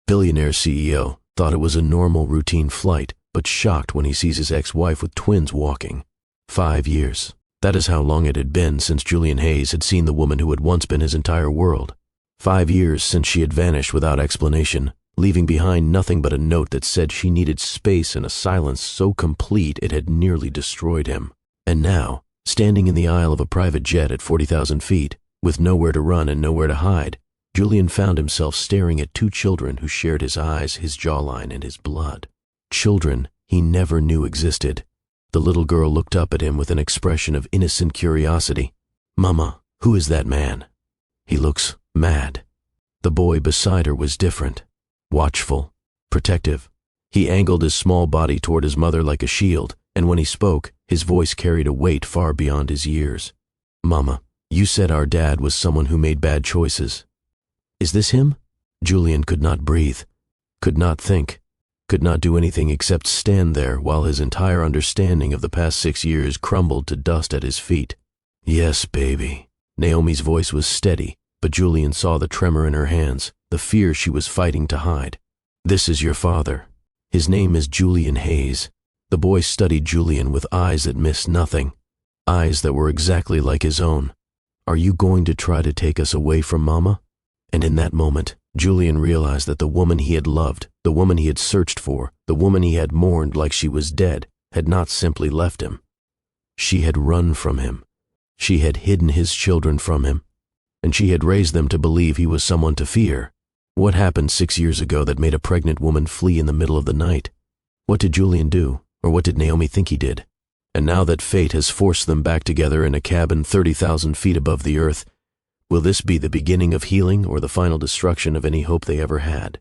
Billionaire CEO, thought it was a normal routine flight, but shocked when he sees his ex-wife with twins walking. 5 years. That is how long it had been since Julian Hayes had seen the woman who had once been his entire world. 5 years since she had vanished without explanation, leaving behind nothing but a note that said she needed space and a silence so complete it had nearly destroyed him. And now, standing in the aisle of a private jet at 40,000 feet, with nowhere to run and nowhere to hide, Julian found himself staring at 2 children who shared his eyes, his jawline, and his blood. Children he never knew existed. The little girl looked up at him with an expression of innocent curiosity. "Mama, who is that man? He looks mad." The boy beside her was different. Watchful, protective. He angled his small body toward his mother like a shield, and when he spoke, his voice carried a weight far beyond his years. "Mama, you said our dad was someone who made bad choices. Is this him?" Julian could not breathe, could not think, could not do anything except stand there while his entire understanding of the past 6 years crumbled to dust at his feet. "Yes, baby." Naomi's voice was steady, but Julian saw the tremor in her hands, the fear she was fighting to hide. "This is your father. His name is Julian Hayes." The boy studied Julian with eyes that missed nothing, eyes that were exactly like his own. "Are you going to try to take us away from Mama?" And in that moment, Julian realized that the woman he had loved, the woman he had searched for, the woman he had mourned like she was dead, had not simply left him. She had run from him. She had hidden his children from him, and she had raised them to believe he was someone to fear. What happened 6 years ago that made a pregnant woman flee in the middle of the night? What did Julian do, or what did Naomi think he did? And now that fate has forced them back together in a cabin 30,000 feet above the earth, will this be the beginning of healing or the final destruction of any hope they ever had?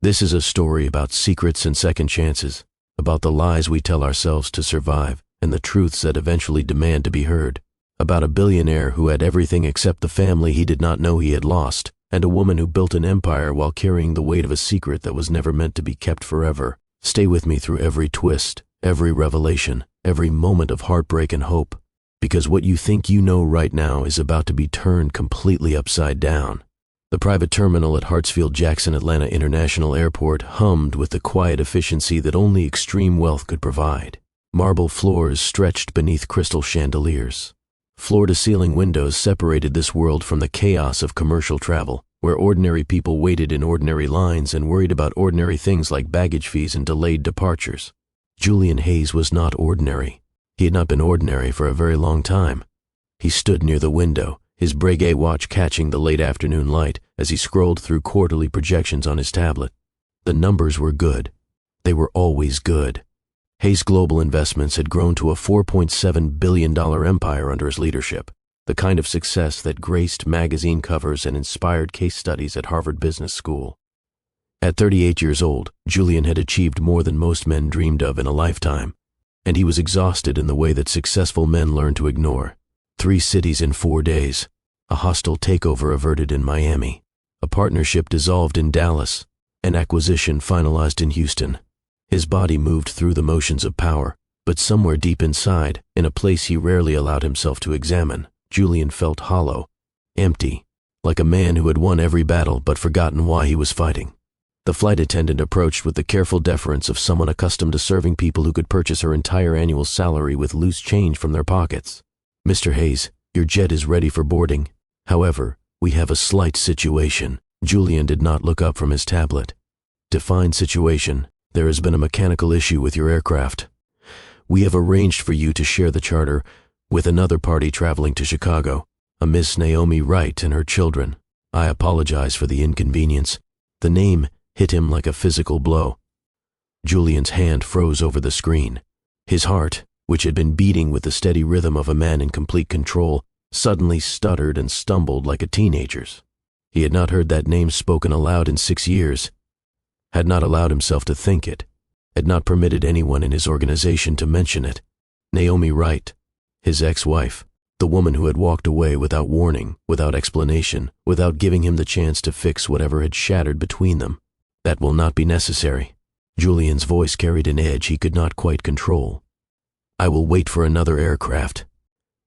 This is a story about secrets and second chances, about the lies we tell ourselves to survive and the truths that eventually demand to be heard, about a billionaire who had everything except the family he did not know he had lost, and a woman who built an empire while carrying the weight of a secret that was never meant to be kept forever. Stay with me through every twist, every revelation, every moment of heartbreak and hope, because what you think you know right now is about to be turned completely upside down. The private terminal at Hartsfield-Jackson Atlanta International Airport hummed with the quiet efficiency that only extreme wealth could provide. Marble floors stretched beneath crystal chandeliers. Floor-to-ceiling windows separated this world from the chaos of commercial travel, where ordinary people waited in ordinary lines and worried about ordinary things like baggage fees and delayed departures. Julian Hayes was not ordinary. He had not been ordinary for a very long time. He stood near the window, his Breguet watch catching the late afternoon light as he scrolled through quarterly projections on his tablet. The numbers were good. They were always good. Hayes Global Investments had grown to a $4.7 billion empire under his leadership, the kind of success that graced magazine covers and inspired case studies at Harvard Business School. At 38 years old, Julian had achieved more than most men dreamed of in a lifetime, and he was exhausted in the way that successful men learn to ignore. 3 cities in 4 days, a hostile takeover averted in Miami, a partnership dissolved in Dallas, an acquisition finalized in Houston. His body moved through the motions of power, but somewhere deep inside, in a place he rarely allowed himself to examine, Julian felt hollow, empty, like a man who had won every battle but forgotten why he was fighting. The flight attendant approached with the careful deference of someone accustomed to serving people who could purchase her entire annual salary with loose change from their pockets. "Mr. Hayes, your jet is ready for boarding. However, we have a slight situation." Julian did not look up from his tablet. "Define situation. There has been a mechanical issue with your aircraft. We have arranged for you to share the charter with another party traveling to Chicago, a Miss Naomi Wright and her children. I apologize for the inconvenience." The name hit him like a physical blow. Julian's hand froze over the screen. His heart, which had been beating with the steady rhythm of a man in complete control, suddenly stuttered and stumbled like a teenager's. He had not heard that name spoken aloud in 6 years, had not allowed himself to think it, had not permitted anyone in his organization to mention it. Naomi Wright, his ex-wife, the woman who had walked away without warning, without explanation, without giving him the chance to fix whatever had shattered between them. "That will not be necessary." Julian's voice carried an edge he could not quite control. "I will wait for another aircraft.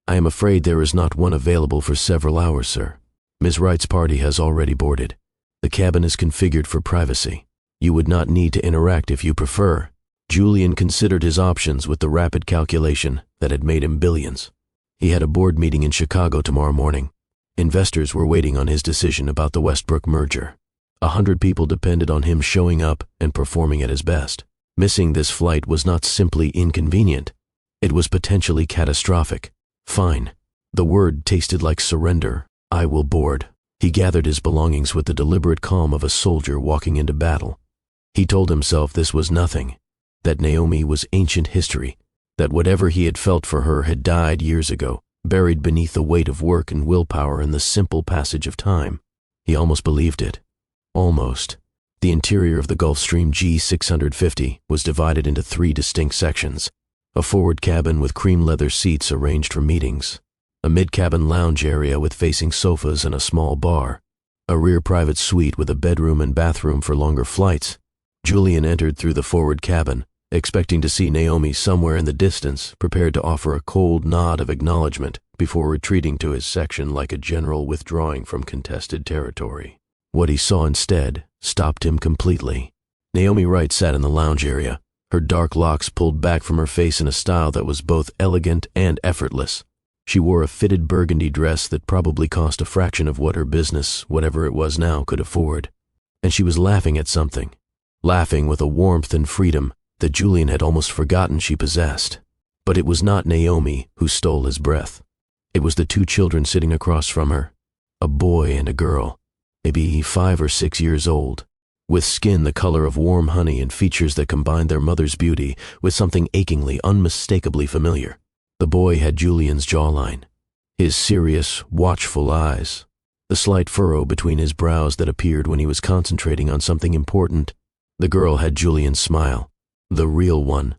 I am afraid there is not one available for several hours, sir. Ms. Wright's party has already boarded. The cabin is configured for privacy. You would not need to interact if you prefer. Julian considered his options with the rapid calculation that had made him billions. He had a board meeting in Chicago tomorrow morning. Investors were waiting on his decision about the Westbrook merger. 100 people depended on him showing up and performing at his best. Missing this flight was not simply inconvenient. It was potentially catastrophic. Fine. The word tasted like surrender. I will board. He gathered his belongings with the deliberate calm of a soldier walking into battle. He told himself this was nothing, that Naomi was ancient history, that whatever he had felt for her had died years ago, buried beneath the weight of work and willpower and the simple passage of time. He almost believed it. Almost. The interior of the Gulfstream G650 was divided into 3 distinct sections: a forward cabin with cream leather seats arranged for meetings, a mid-cabin lounge area with facing sofas and a small bar, a rear private suite with a bedroom and bathroom for longer flights. Julian entered through the forward cabin, expecting to see Naomi somewhere in the distance, prepared to offer a cold nod of acknowledgement before retreating to his section like a general withdrawing from contested territory. What he saw instead stopped him completely. Naomi Wright sat in the lounge area, her dark locks pulled back from her face in a style that was both elegant and effortless. She wore a fitted burgundy dress that probably cost a fraction of what her business, whatever it was now, could afford. And she was laughing at something, laughing with a warmth and freedom that Julian had almost forgotten she possessed. But it was not Naomi who stole his breath. It was the 2 children sitting across from her, a boy and a girl, maybe 5 or 6 years old, with skin the color of warm honey and features that combined their mother's beauty with something achingly, unmistakably familiar. The boy had Julian's jawline, his serious, watchful eyes, the slight furrow between his brows that appeared when he was concentrating on something important. The girl had Julian's smile, the real one,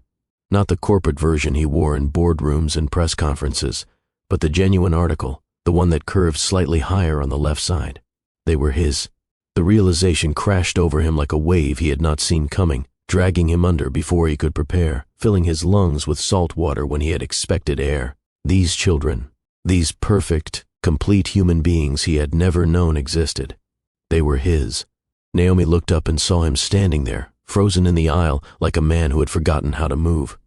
not the corporate version he wore in boardrooms and press conferences, but the genuine article, the one that curved slightly higher on the left side. They were his. The realization crashed over him like a wave he had not seen coming, dragging him under before he could prepare, filling his lungs with salt water when he had expected air. These children, these perfect, complete human beings he had never known existed. They were his. Naomi looked up and saw him standing there, frozen in the aisle like a man who had forgotten how to move.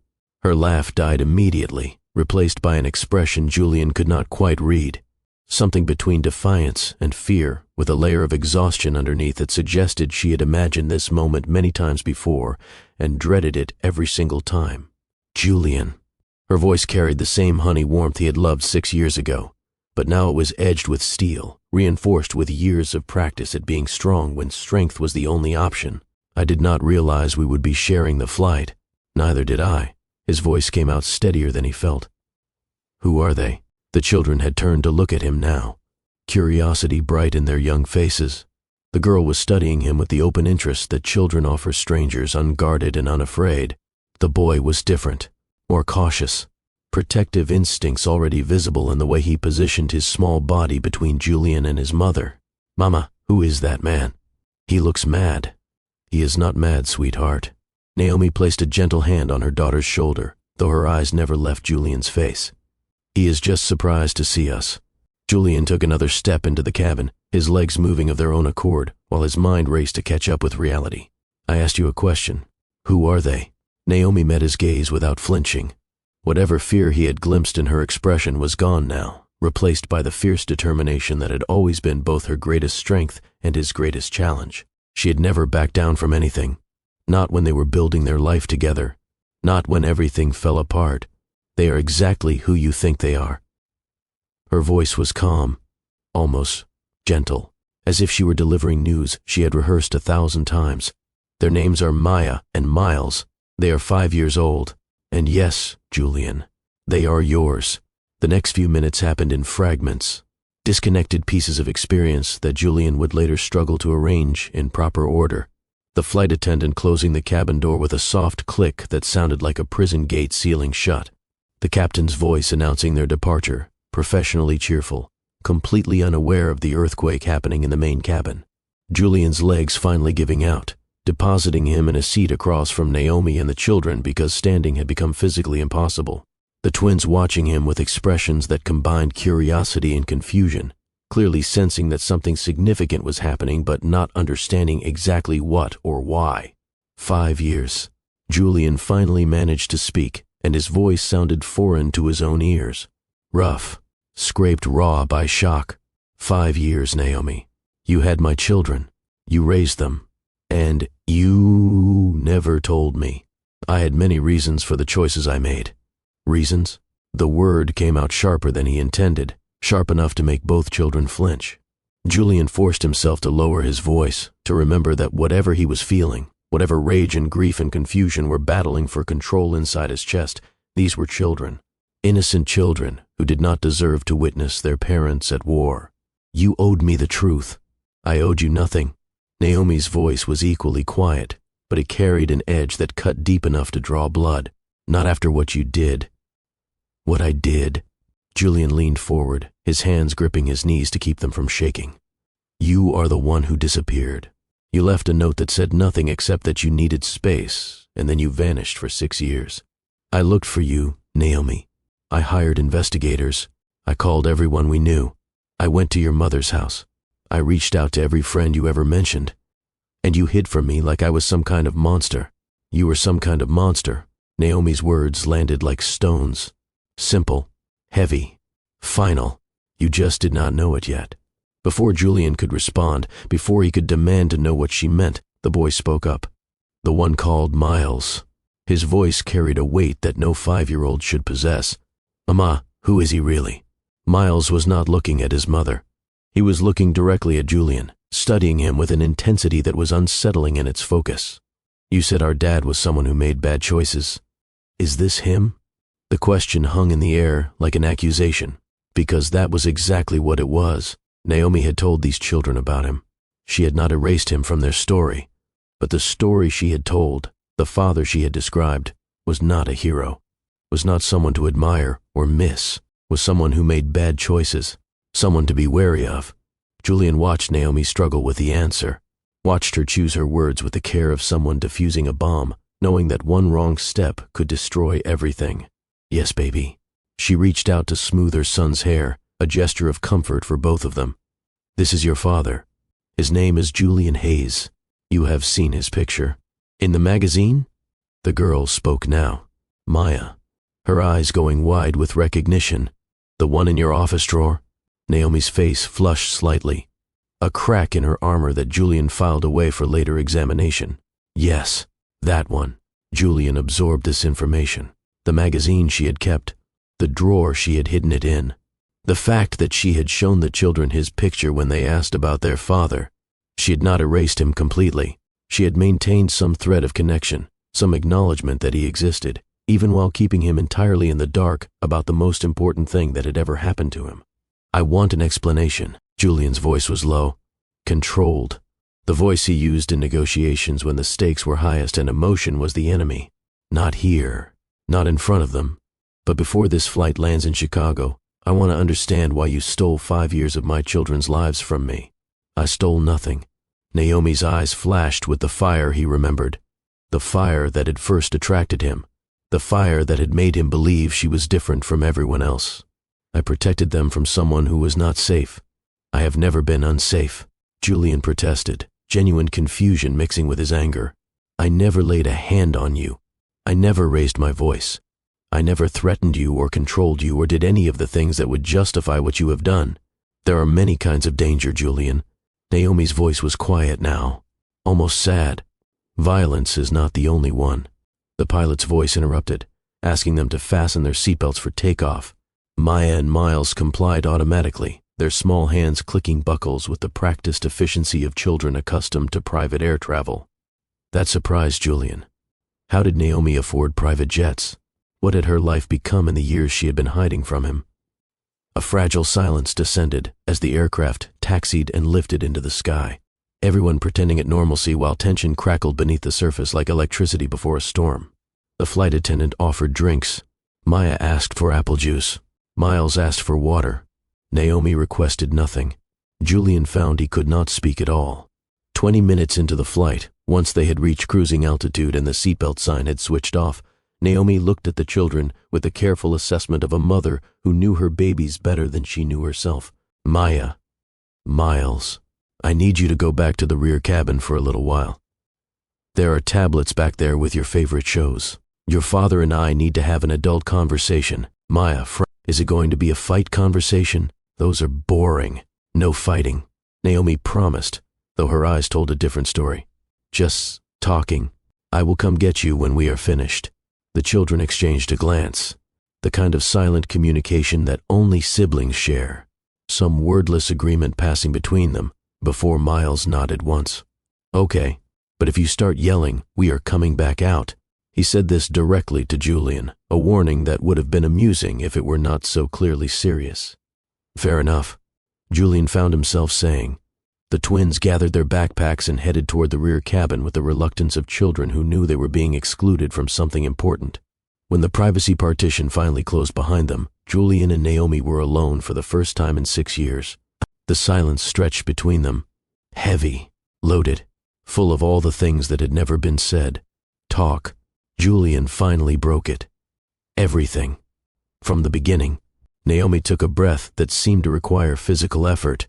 Her laugh died immediately, replaced by an expression Julian could not quite read. Something between defiance and fear, with a layer of exhaustion underneath that suggested she had imagined this moment many times before and dreaded it every single time. Julian. Her voice carried the same honey warmth he had loved 6 years ago, but now it was edged with steel, reinforced with years of practice at being strong when strength was the only option. I did not realize we would be sharing the flight. Neither did I. His voice came out steadier than he felt. Who are they? The children had turned to look at him now, curiosity bright in their young faces. The girl was studying him with the open interest that children offer strangers unguarded and unafraid. The boy was different, more cautious, protective instincts already visible in the way he positioned his small body between Julian and his mother. Mama, who is that man? He looks mad. He is not mad, sweetheart. Naomi placed a gentle hand on her daughter's shoulder, though her eyes never left Julian's face. He is just surprised to see us. Julian took another step into the cabin, his legs moving of their own accord, while his mind raced to catch up with reality. I asked you a question. Who are they? Naomi met his gaze without flinching. Whatever fear he had glimpsed in her expression was gone now, replaced by the fierce determination that had always been both her greatest strength and his greatest challenge. She had never backed down from anything. Not when they were building their life together. Not when everything fell apart. They are exactly who you think they are. Her voice was calm, almost gentle, as if she were delivering news she had rehearsed 1,000 times. Their names are Maya and Miles. They are 5 years old. And yes, Julian, they are yours. The next few minutes happened in fragments, disconnected pieces of experience that Julian would later struggle to arrange in proper order. The flight attendant closing the cabin door with a soft click that sounded like a prison gate sealing shut. The captain's voice announcing their departure, professionally cheerful, completely unaware of the earthquake happening in the main cabin. Julian's legs finally giving out, depositing him in a seat across from Naomi and the children because standing had become physically impossible. The twins watching him with expressions that combined curiosity and confusion, clearly sensing that something significant was happening but not understanding exactly what or why. 5 years. Julian finally managed to speak, and his voice sounded foreign to his own ears. Rough, scraped raw by shock. 5 years, Naomi. You had my children. You raised them. And you never told me. I had many reasons for the choices I made. Reasons? The word came out sharper than he intended, sharp enough to make both children flinch. Julian forced himself to lower his voice, to remember that whatever he was feeling, whatever rage and grief and confusion were battling for control inside his chest, these were children. Innocent children who did not deserve to witness their parents at war. You owed me the truth. I owed you nothing. Naomi's voice was equally quiet, but it carried an edge that cut deep enough to draw blood. Not after what you did. What I did. Julian leaned forward, his hands gripping his knees to keep them from shaking. You are the one who disappeared. You left a note that said nothing except that you needed space, and then you vanished for 6 years. I looked for you, Naomi. I hired investigators. I called everyone we knew. I went to your mother's house. I reached out to every friend you ever mentioned. And you hid from me like I was some kind of monster. You were some kind of monster. Naomi's words landed like stones. Simple, heavy, final. You just did not know it yet. Before Julian could respond, before he could demand to know what she meant, the boy spoke up. The one called Miles. His voice carried a weight that no 5-year-old should possess. Mama, who is he really? Miles was not looking at his mother. He was looking directly at Julian, studying him with an intensity that was unsettling in its focus. You said our dad was someone who made bad choices. Is this him? The question hung in the air like an accusation, because that was exactly what it was. Naomi had told these children about him. She had not erased him from their story, but the story she had told, the father she had described, was not a hero, was not someone to admire or miss, was someone who made bad choices, someone to be wary of. Julian watched Naomi struggle with the answer, watched her choose her words with the care of someone defusing a bomb, knowing that one wrong step could destroy everything. Yes, baby. She reached out to smooth her son's hair, a gesture of comfort for both of them. This is your father. His name is Julian Hayes. You have seen his picture. In the magazine? The girl spoke now. Maya. Her eyes going wide with recognition. The one in your office drawer? Naomi's face flushed slightly. A crack in her armor that Julian filed away for later examination. Yes, that one. Julian absorbed this information. The magazine she had kept. The drawer she had hidden it in. The fact that she had shown the children his picture when they asked about their father. She had not erased him completely. She had maintained some thread of connection, some acknowledgement that he existed, even while keeping him entirely in the dark about the most important thing that had ever happened to him. I want an explanation. Julian's voice was low, controlled. The voice he used in negotiations when the stakes were highest and emotion was the enemy. Not here, not in front of them. But before this flight lands in Chicago, I want to understand why you stole 5 years of my children's lives from me. I stole nothing. Naomi's eyes flashed with the fire he remembered. The fire that had first attracted him. The fire that had made him believe she was different from everyone else. I protected them from someone who was not safe. I have never been unsafe. Julian protested, genuine confusion mixing with his anger. I never laid a hand on you. I never raised my voice. I never threatened you or controlled you or did any of the things that would justify what you have done. There are many kinds of danger, Julian. Naomi's voice was quiet now, almost sad. Violence is not the only one. The pilot's voice interrupted, asking them to fasten their seatbelts for takeoff. Maya and Miles complied automatically, their small hands clicking buckles with the practiced efficiency of children accustomed to private air travel. That surprised Julian. How did Naomi afford private jets? What had her life become in the years she had been hiding from him? A fragile silence descended as the aircraft taxied and lifted into the sky, everyone pretending at normalcy while tension crackled beneath the surface like electricity before a storm. The flight attendant offered drinks. Maya asked for apple juice. Miles asked for water. Naomi requested nothing. Julian found he could not speak at all. 20 minutes into the flight, once they had reached cruising altitude and the seatbelt sign had switched off, Naomi looked at the children with the careful assessment of a mother who knew her babies better than she knew herself. Maya, Miles, I need you to go back to the rear cabin for a little while. There are tablets back there with your favorite shows. Your father and I need to have an adult conversation. Maya, is it going to be a fight conversation? Those are boring. No fighting. Naomi promised, though her eyes told a different story. Just talking. I will come get you when we are finished. The children exchanged a glance. The kind of silent communication that only siblings share. Some wordless agreement passing between them before Miles nodded once. Okay, but if you start yelling, we are coming back out. He said this directly to Julian, a warning that would have been amusing if it were not so clearly serious. Fair enough, Julian found himself saying. The twins gathered their backpacks and headed toward the rear cabin with the reluctance of children who knew they were being excluded from something important. When the privacy partition finally closed behind them, Julian and Naomi were alone for the first time in 6 years. The silence stretched between them, heavy, loaded, full of all the things that had never been said. Talk. Julian finally broke it. Everything. From the beginning, Naomi took a breath that seemed to require physical effort,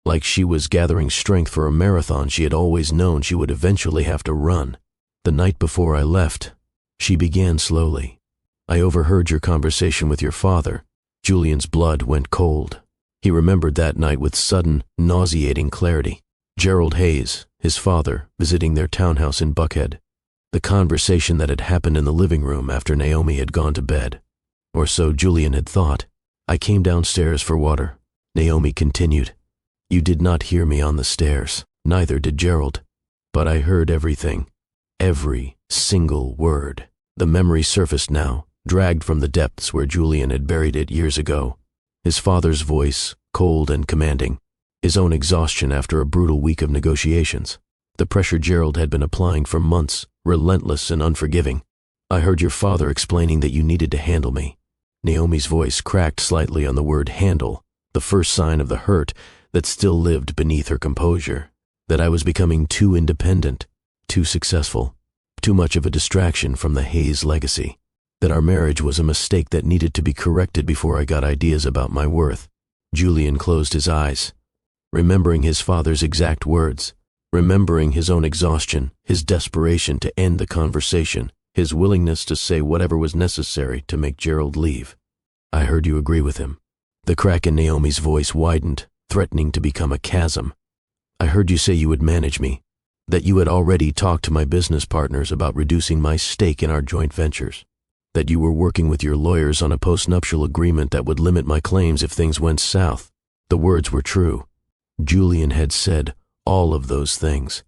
like she was gathering strength for a marathon she had always known she would eventually have to run. The night before I left, she began slowly. I overheard your conversation with your father. Julian's blood went cold. He remembered that night with sudden, nauseating clarity. Gerald Hayes, his father, visiting their townhouse in Buckhead. The conversation that had happened in the living room after Naomi had gone to bed. Or so Julian had thought. I came downstairs for water. Naomi continued. You did not hear me on the stairs. Neither did Gerald. But I heard everything. Every single word. The memory surfaced now, dragged from the depths where Julian had buried it years ago. His father's voice, cold and commanding. His own exhaustion after a brutal week of negotiations. The pressure Gerald had been applying for months, relentless and unforgiving. I heard your father explaining that you needed to handle me. Naomi's voice cracked slightly on the word handle, the first sign of the hurt that still lived beneath her composure. That I was becoming too independent, too successful, too much of a distraction from the Hayes legacy. That our marriage was a mistake that needed to be corrected before I got ideas about my worth. Julian closed his eyes, remembering his father's exact words, remembering his own exhaustion, his desperation to end the conversation, his willingness to say whatever was necessary to make Gerald leave. I heard you agree with him. The crack in Naomi's voice widened, threatening to become a chasm. I heard you say you would manage me, that you had already talked to my business partners about reducing my stake in our joint ventures, that you were working with your lawyers on a postnuptial agreement that would limit my claims if things went south. The words were true. Julian had said all of those things,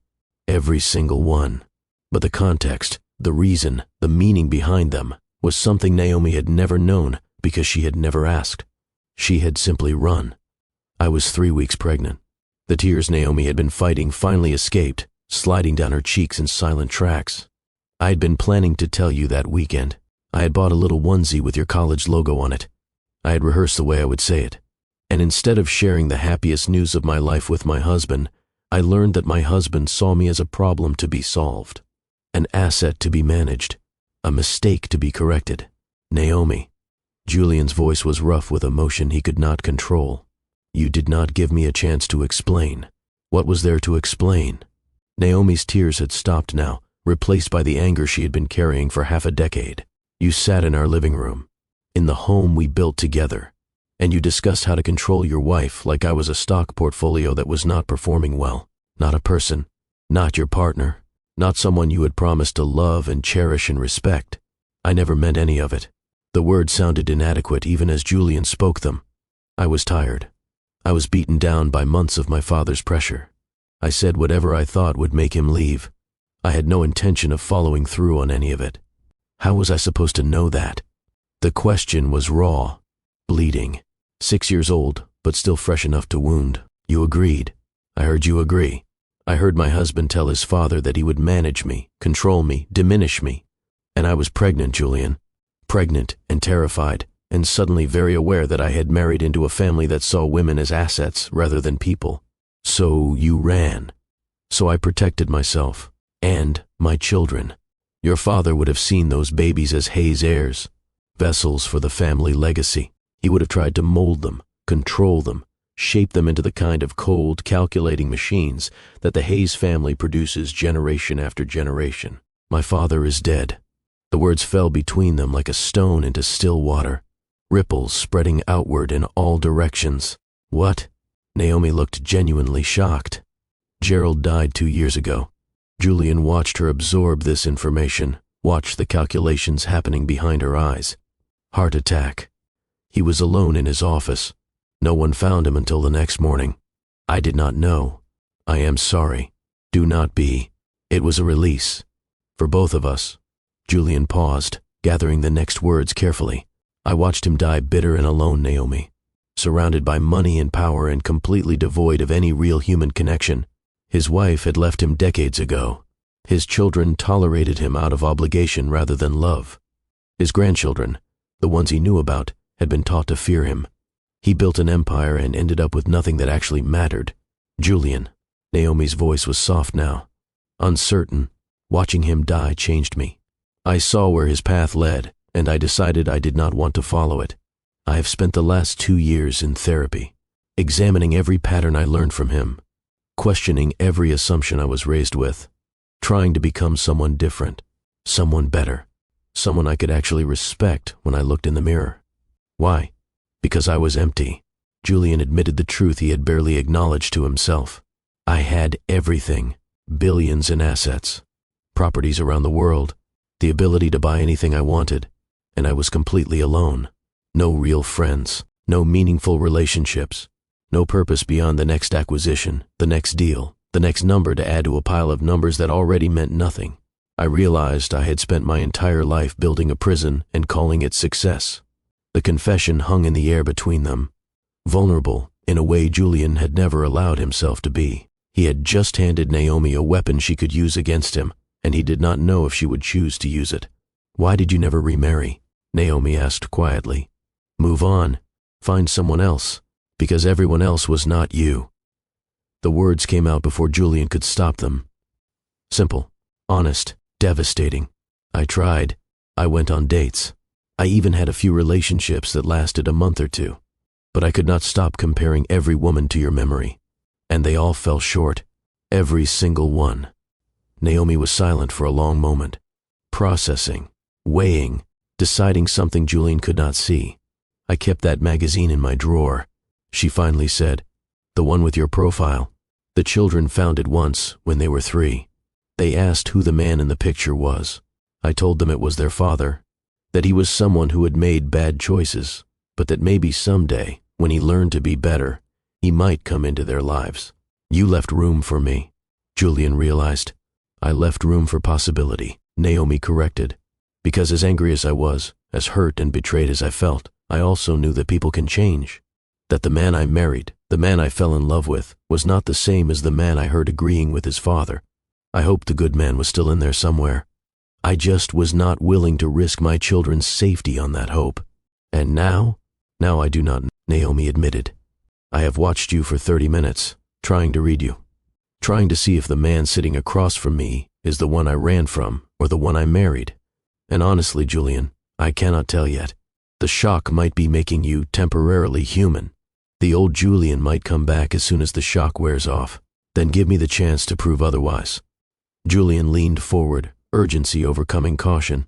every single one. But the context, the reason, the meaning behind them was something Naomi had never known because she had never asked. She had simply run. I was 3 weeks pregnant. The tears Naomi had been fighting finally escaped, sliding down her cheeks in silent tracks. I had been planning to tell you that weekend. I had bought a little onesie with your college logo on it. I had rehearsed the way I would say it. And instead of sharing the happiest news of my life with my husband, I learned that my husband saw me as a problem to be solved, an asset to be managed, a mistake to be corrected. Naomi. Julian's voice was rough with emotion he could not control. You did not give me a chance to explain. What was there to explain? Naomi's tears had stopped now, replaced by the anger she had been carrying for half a decade. You sat in our living room, in the home we built together, and you discussed how to control your wife like I was a stock portfolio that was not performing well, not a person, not your partner, not someone you had promised to love and cherish and respect. I never meant any of it. The words sounded inadequate even as Julian spoke them. I was tired. I was beaten down by months of my father's pressure. I said whatever I thought would make him leave. I had no intention of following through on any of it. How was I supposed to know that? The question was raw, bleeding. 6 years old, but still fresh enough to wound. You agreed. I heard you agree. I heard my husband tell his father that he would manage me, control me, diminish me. And I was pregnant, Julian. Pregnant and terrified, and suddenly very aware that I had married into a family that saw women as assets rather than people. So you ran. So I protected myself, and my children. Your father would have seen those babies as Hayes heirs, vessels for the family legacy. He would have tried to mold them, control them, shape them into the kind of cold, calculating machines that the Hayes family produces generation after generation. My father is dead. The words fell between them like a stone into still water, ripples spreading outward in all directions. What? Naomi looked genuinely shocked. Gerald died 2 years ago. Julian watched her absorb this information, watched the calculations happening behind her eyes. Heart attack. He was alone in his office. No one found him until the next morning. I did not know. I am sorry. Do not be. It was a release. For both of us. Julian paused, gathering the next words carefully. I watched him die bitter and alone, Naomi. Surrounded by money and power and completely devoid of any real human connection. His wife had left him decades ago. His children tolerated him out of obligation rather than love. His grandchildren, the ones he knew about, had been taught to fear him. He built an empire and ended up with nothing that actually mattered. Julian. Naomi's voice was soft now. Uncertain. Watching him die changed me. I saw where his path led, and I decided I did not want to follow it. I have spent the last 2 years in therapy, examining every pattern I learned from him, questioning every assumption I was raised with, trying to become someone different, someone better, someone I could actually respect when I looked in the mirror. Why? Because I was empty. Julian admitted the truth he had barely acknowledged to himself. I had everything, billions in assets, properties around the world, the ability to buy anything I wanted, and I was completely alone. No real friends, no meaningful relationships, no purpose beyond the next acquisition, the next deal, the next number to add to a pile of numbers that already meant nothing. I realized I had spent my entire life building a prison and calling it success. The confession hung in the air between them, vulnerable in a way Julian had never allowed himself to be. He had just handed Naomi a weapon she could use against him, and he did not know if she would choose to use it. Why did you never remarry? Naomi asked quietly. Move on. Find someone else, because everyone else was not you. The words came out before Julian could stop them. Simple, honest, devastating. I tried. I went on dates. I even had a few relationships that lasted a month or two. But I could not stop comparing every woman to your memory. And they all fell short. Every single one. Naomi was silent for a long moment, processing, weighing, deciding something Julian could not see. I kept that magazine in my drawer. She finally said, the one with your profile. The children found it once when they were 3. They asked who the man in the picture was. I told them it was their father, that he was someone who had made bad choices, but that maybe someday, when he learned to be better, he might come into their lives. You left room for me, Julian realized. I left room for possibility, Naomi corrected, because as angry as I was, as hurt and betrayed as I felt, I also knew that people can change, that the man I married, the man I fell in love with, was not the same as the man I heard agreeing with his father. I hoped the good man was still in there somewhere. I just was not willing to risk my children's safety on that hope. And now I do not, Naomi admitted. I have watched you for 30 minutes, trying to read you, trying to see if the man sitting across from me is the one I ran from or the one I married. And honestly, Julian, I cannot tell yet. The shock might be making you temporarily human. The old Julian might come back as soon as the shock wears off. Then give me the chance to prove otherwise. Julian leaned forward, urgency overcoming caution.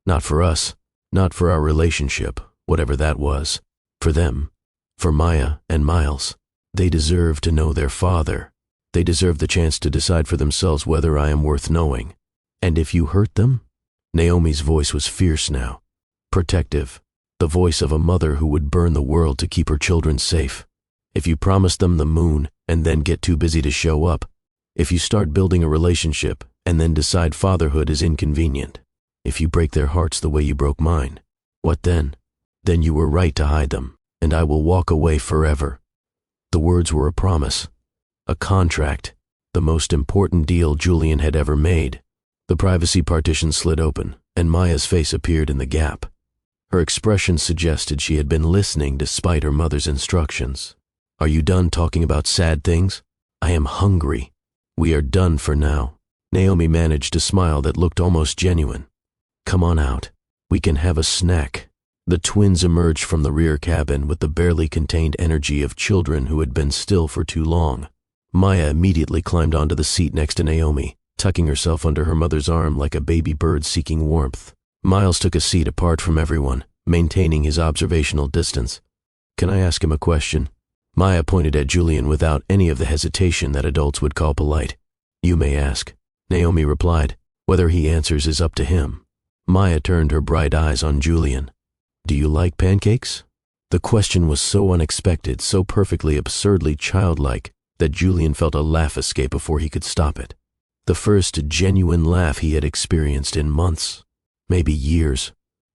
Not for us, not for our relationship, whatever that was. For them, for Maya and Miles. They deserve to know their father. They deserve the chance to decide for themselves whether I am worth knowing. And if you hurt them? Naomi's voice was fierce now, protective, the voice of a mother who would burn the world to keep her children safe. If you promise them the moon and then get too busy to show up, if you start building a relationship and then decide fatherhood is inconvenient, if you break their hearts the way you broke mine, what then? Then you were right to hide them, and I will walk away forever. The words were a promise, a contract, the most important deal Julian had ever made. The privacy partition slid open, and Maya's face appeared in the gap. Her expression suggested she had been listening despite her mother's instructions. Are you done talking about sad things? I am hungry. We are done for now. Naomi managed a smile that looked almost genuine. Come on out. We can have a snack. The twins emerged from the rear cabin with the barely contained energy of children who had been still for too long. Maya immediately climbed onto the seat next to Naomi, tucking herself under her mother's arm like a baby bird seeking warmth. Miles took a seat apart from everyone, maintaining his observational distance. "Can I ask him a question?" Maya pointed at Julian without any of the hesitation that adults would call polite. "You may ask," Naomi replied. "Whether he answers is up to him." Maya turned her bright eyes on Julian. "Do you like pancakes?" The question was so unexpected, so perfectly absurdly childlike, that Julian felt a laugh escape before he could stop it. The first genuine laugh he had experienced in months, maybe years.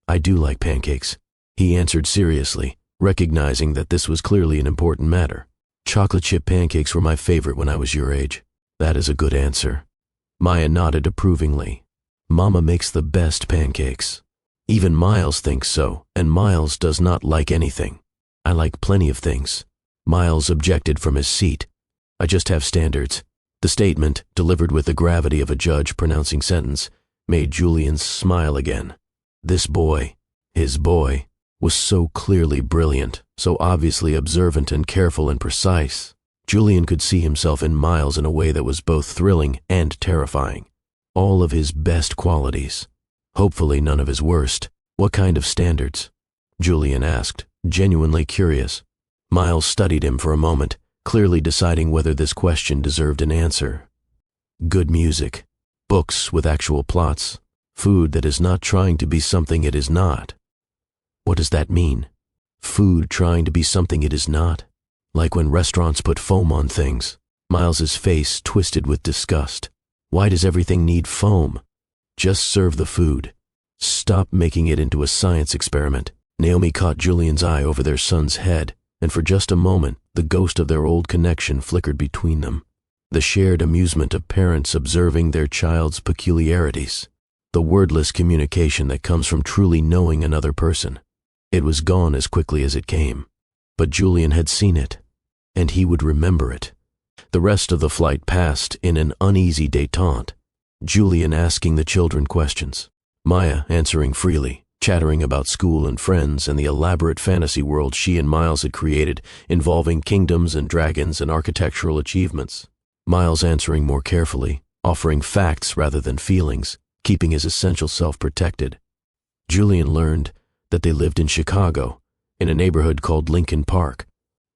"I do like pancakes," he answered seriously, recognizing that this was clearly an important matter. "Chocolate chip pancakes were my favorite when I was your age." "That is a good answer." Maya nodded approvingly. "Mama makes the best pancakes. Even Miles thinks so, and Miles does not like anything." "I like plenty of things." Miles objected from his seat. "I just have standards." The statement, delivered with the gravity of a judge pronouncing sentence, made Julian smile again. This boy, his boy, was so clearly brilliant, so obviously observant and careful and precise. Julian could see himself in Miles in a way that was both thrilling and terrifying. All of his best qualities. Hopefully none of his worst. "What kind of standards?" Julian asked, genuinely curious. Miles studied him for a moment, clearly deciding whether this question deserved an answer. "Good music. Books with actual plots. Food that is not trying to be something it is not." "What does that mean?" "Food trying to be something it is not? Like when restaurants put foam on things." Miles's face twisted with disgust. "Why does everything need foam? Just serve the food. Stop making it into a science experiment." Naomi caught Julian's eye over their son's head, and for just a moment, the ghost of their old connection flickered between them. The shared amusement of parents observing their child's peculiarities. The wordless communication that comes from truly knowing another person. It was gone as quickly as it came. But Julian had seen it, and he would remember it. The rest of the flight passed in an uneasy détente, Julian asking the children questions, Maya answering freely, chattering about school and friends and the elaborate fantasy world she and Miles had created involving kingdoms and dragons and architectural achievements. Miles answering more carefully, offering facts rather than feelings, keeping his essential self protected. Julian learned that they lived in Chicago, in a neighborhood called Lincoln Park,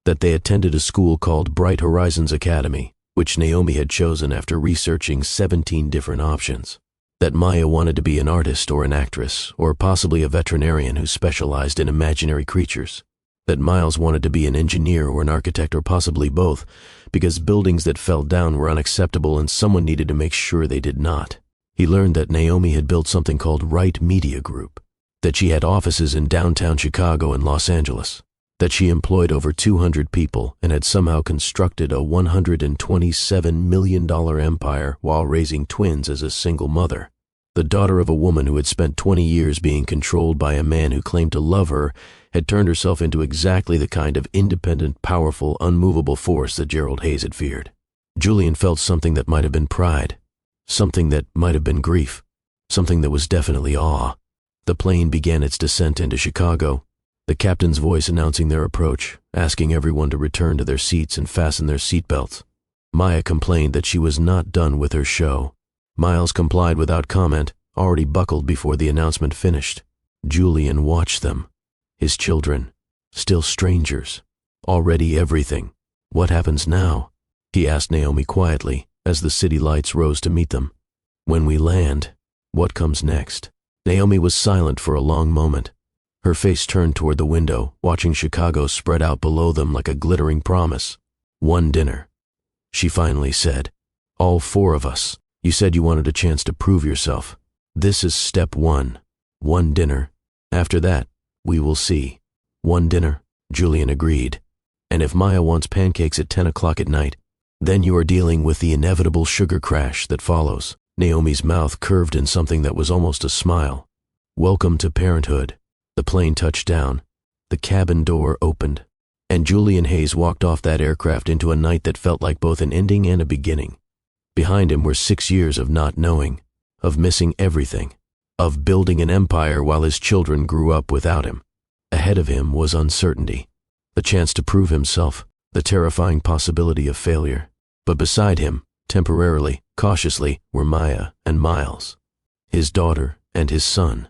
that they attended a school called Bright Horizons Academy, which Naomi had chosen after researching 17 different options, that Maya wanted to be an artist or an actress, or possibly a veterinarian who specialized in imaginary creatures, that Miles wanted to be an engineer or an architect or possibly both, because buildings that fell down were unacceptable and someone needed to make sure they did not. He learned that Naomi had built something called Wright Media Group, that she had offices in downtown Chicago and Los Angeles, that she employed over 200 people and had somehow constructed a $127 million empire while raising twins as a single mother. The daughter of a woman who had spent 20 years being controlled by a man who claimed to love her had turned herself into exactly the kind of independent, powerful, unmovable force that Gerald Hayes had feared. Julian felt something that might have been pride, something that might have been grief, something that was definitely awe. The plane began its descent into Chicago, the captain's voice announcing their approach, asking everyone to return to their seats and fasten their seatbelts. Maya complained that she was not done with her show. Miles complied without comment, already buckled before the announcement finished. Julian watched them. His children, still strangers, already everything. "What happens now?" he asked Naomi quietly as the city lights rose to meet them. "When we land, what comes next?" Naomi was silent for a long moment, her face turned toward the window, watching Chicago spread out below them like a glittering promise. "One dinner," she finally said. "All four of us. You said you wanted a chance to prove yourself. This is step one. One dinner. After that, we will see." "One dinner," Julian agreed. "And if Maya wants pancakes at 10 o'clock at night, then you are dealing with the inevitable sugar crash that follows." Naomi's mouth curved in something that was almost a smile. "Welcome to parenthood." The plane touched down. The cabin door opened, and Julian Hayes walked off that aircraft into a night that felt like both an ending and a beginning. Behind him were 6 years of not knowing, of missing everything, of building an empire while his children grew up without him. Ahead of him was uncertainty, the chance to prove himself, the terrifying possibility of failure. But beside him, temporarily, cautiously, were Maya and Miles, his daughter and his son,